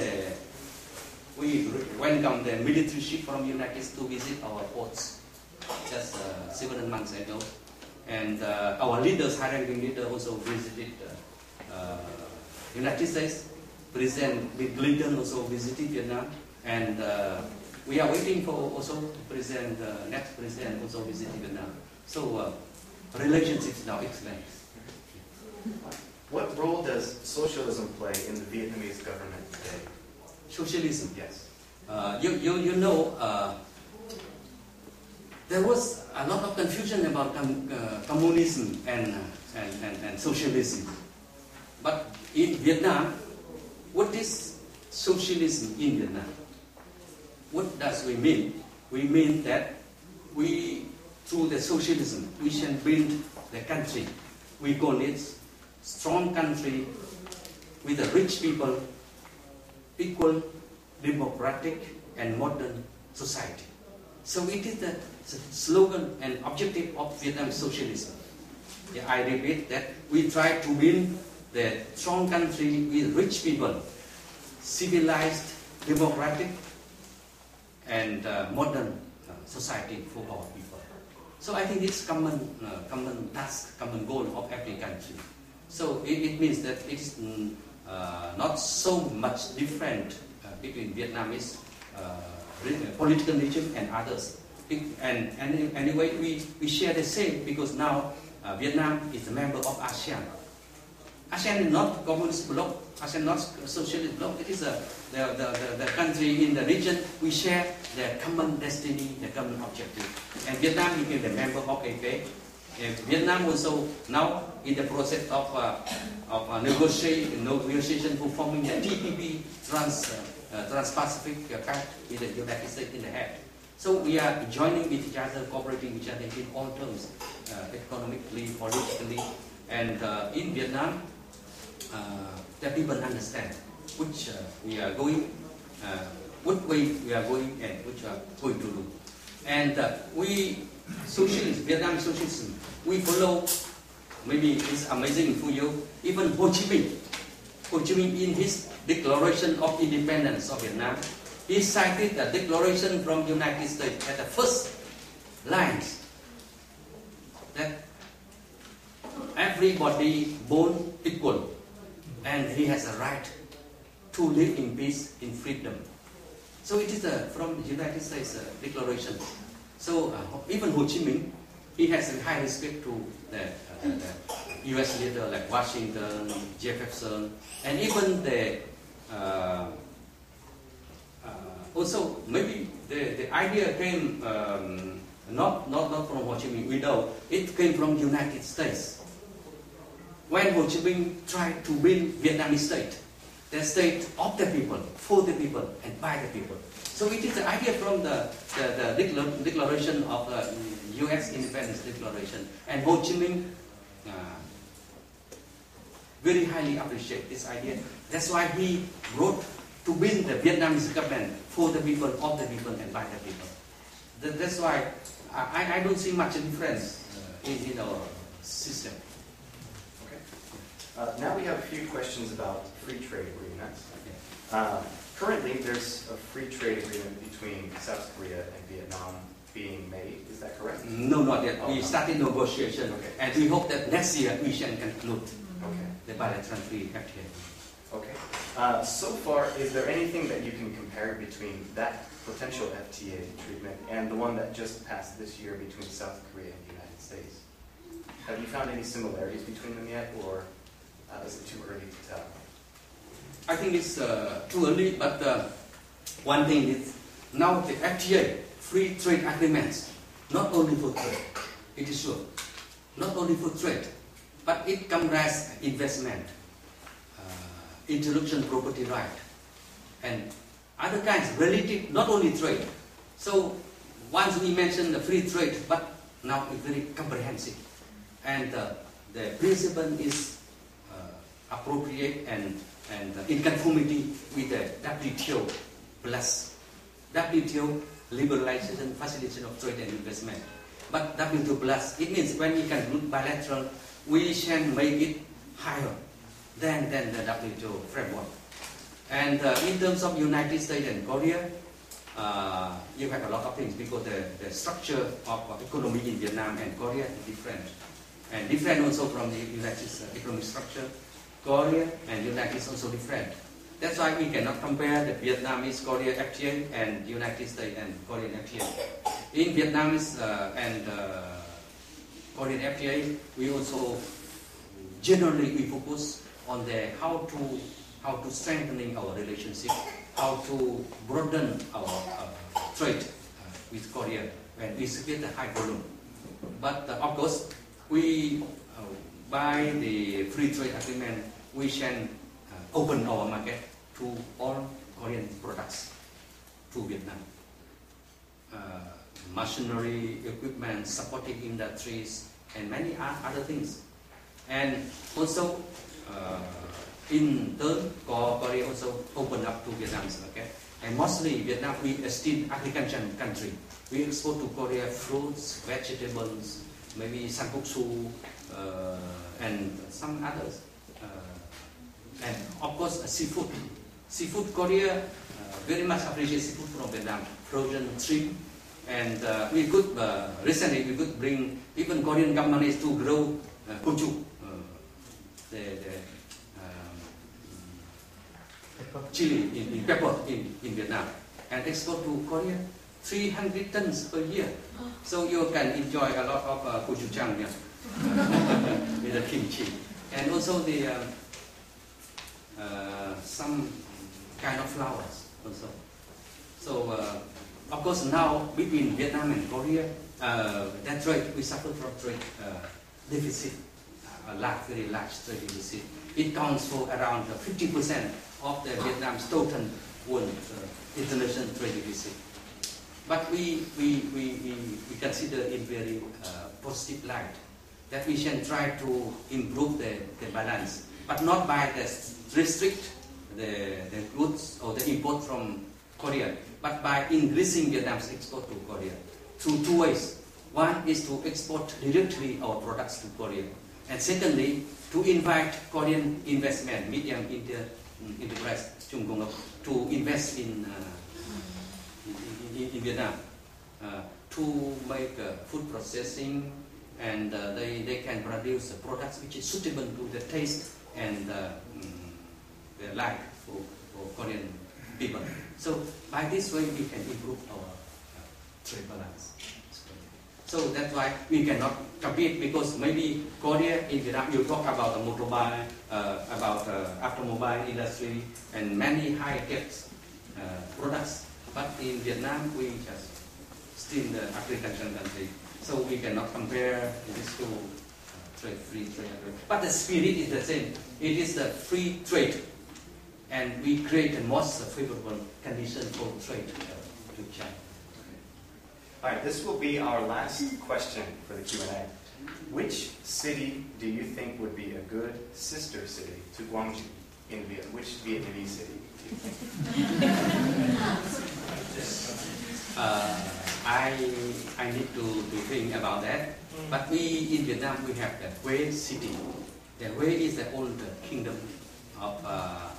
we welcome the military ship from United States to visit our ports just 7 months ago. And our leaders, high-ranking leader, also visited United States. President Bill Clinton also visited Vietnam. And we are waiting for also President, next President also visiting Vietnam. So relationships now excellent.
What role does socialism play in the Vietnamese government today?
Socialism.
Yes.
You know, there was a lot of confusion about communism and socialism. But in Vietnam, what is socialism in Vietnam? What does we mean? We mean that through the socialism, we can build the country. We call it strong country with a rich people, equal, democratic, and modern society. So it is the slogan and objective of Vietnam socialism. Yeah, I repeat that we try to build the strong country with rich people, civilized, democratic, and modern society for our people. So I think it's common task, common goal of every country. So it means that it's not so much different between Vietnamese political regime and others. And anyway, we share the same because now Vietnam is a member of ASEAN. ASEAN is not communist bloc, ASEAN not socialist bloc. It is the country in the region. We share the common destiny, the common objective. And Vietnam became the member of APEC. Vietnam also now in the process of negotiation for forming the TPP, Trans-Pacific Pact with the United States in the head. So we are joining with each other, cooperating with each other in all terms, economically, politically, and in Vietnam, the people understand which we are going, what way we are going, and which we are going to do. And Vietnam socialism, we follow. Maybe it's amazing for you. Even Ho Chi Minh in his Declaration of Independence of Vietnam, he cited the declaration from the United States at the first lines that everybody born equal and he has a right to live in peace, in freedom. So it is from the United States declaration. So even Ho Chi Minh, he has a high respect to the U.S. leader like Washington, Jefferson, and even the also maybe the idea came not from Ho Chi Minh. We know it came from the United States. When Ho Chi Minh tried to build Vietnamese state, the state of the people, for the people, and by the people. So it is the idea from the declaration of U.S. Independence Declaration, and Ho Chi Minh very highly appreciate this idea. That's why he wrote to win the Vietnamese government for the people, of the people, and by the people. That's why I don't see much difference in our system.
Okay. Now we have a few questions about free trade agreements.
Okay.
Currently, there's a free trade agreement between South Korea and Vietnam being made. Is that correct?
No, not yet.
Oh,
we
no.
started negotiation,
Okay.
and we hope that next year we can conclude
Okay.
the bilateral free FTA.
Okay. So far, is there anything that you can compare between that potential FTA treatment and the one that just passed this year between South Korea and the United States? Have you found any similarities between them yet, or is it too early to tell?
I think it's too early, but one thing is now the FTA, free trade agreements, not only for trade, it is sure, not only for trade, but it combines investment, intellectual property right, and other kinds related, not only trade. So once we mentioned the free trade, but now it's very comprehensive, and the principle is appropriate and in conformity with the WTO plus WTO liberalization, facilitation of trade and investment. But WTO plus, it means when we can look bilateral, we can make it higher than the WTO framework. And in terms of United States and Korea, you have a lot of things because the structure of economy in Vietnam and Korea is different. And different also from the United States economic structure. Korea and United States also different. That's why we cannot compare the Vietnamese Korea FTA and United States and Korean FTA. In Vietnamese and Korean FTA, we also generally we focus on the how to strengthening our relationship, how to broaden our trade with Korea when we secure the high volume. But of course, we by the free trade agreement, we can open our market to all Korean products to Vietnam. Machinery, equipment, supporting industries, and many other things. And also, in turn, Korea also open up to Vietnam's market. And mostly Vietnam, we are still agricultural country. We export to Korea fruits, vegetables, maybe sankoksu, and some others. And of course, seafood. Seafood, Korea very much appreciate seafood from Vietnam, frozen shrimp. And we could, recently we could bring, even Korean government is to grow Gwangju, chili in pepper in Vietnam, and export to Korea 300 tons per year. So you can enjoy a lot of gochujang with the kimchi. And also the some kind of flowers also. So of course now between Vietnam and Korea, that trade we suffer from trade deficit, very large trade deficit. It counts for around 50% of the Vietnam's total world international trade deficit. But we consider in very positive light that we can try to improve the balance, but not by the restrict the goods or the import from Korea, but by increasing Vietnam's export to Korea through two ways. One is to export directly our products to Korea, and secondly, to invite Korean investment, medium enterprise to invest in Vietnam to make food processing, and they can produce products which is suitable to the taste and the life for Korean people. So by this way we can improve our trade balance. So that's why we cannot compete, because maybe Korea in Vietnam you talk about the motorbike, about automobile industry and many high-tech products. But in Vietnam we just still the agricultural country, so we cannot compare these two free trade agreement. But the spirit is the same. It is the free trade, and we create the most favorable conditions for trade to China.
All right, this will be our last question for the Q&A. Which city do you think would be a good sister city to Gwangju? in which Vietnamese city?
I need to think about that. But we in Vietnam we have the Hue city. The Hue is the old kingdom of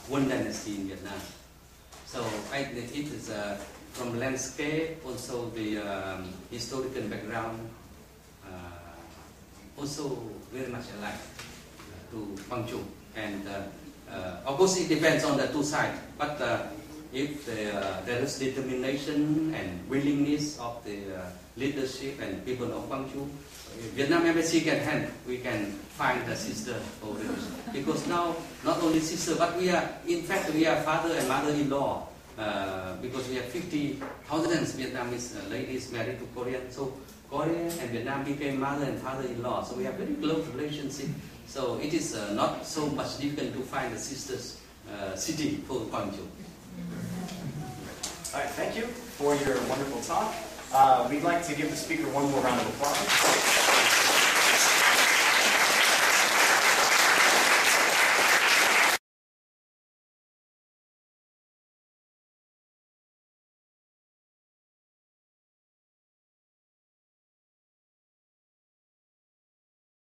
one dynasty in Vietnam. So it is from landscape, also the historical background, also very much alike to Gwangju. And of course it depends on the two sides. But if there is determination and willingness of the leadership and people of Gwangju, Vietnam Embassy can help. We can find a sister for religion. Because now, not only sister, but we are, in fact, we are father and mother-in-law. Because we have 50,000 Vietnamese ladies married to Korean. So Korea and Vietnam became mother and father-in-law. So we have very close relationship. So it is not so much difficult to find a sister's city for Gwangju.
All right, thank you for your wonderful talk. We'd like to give the speaker one more round of applause.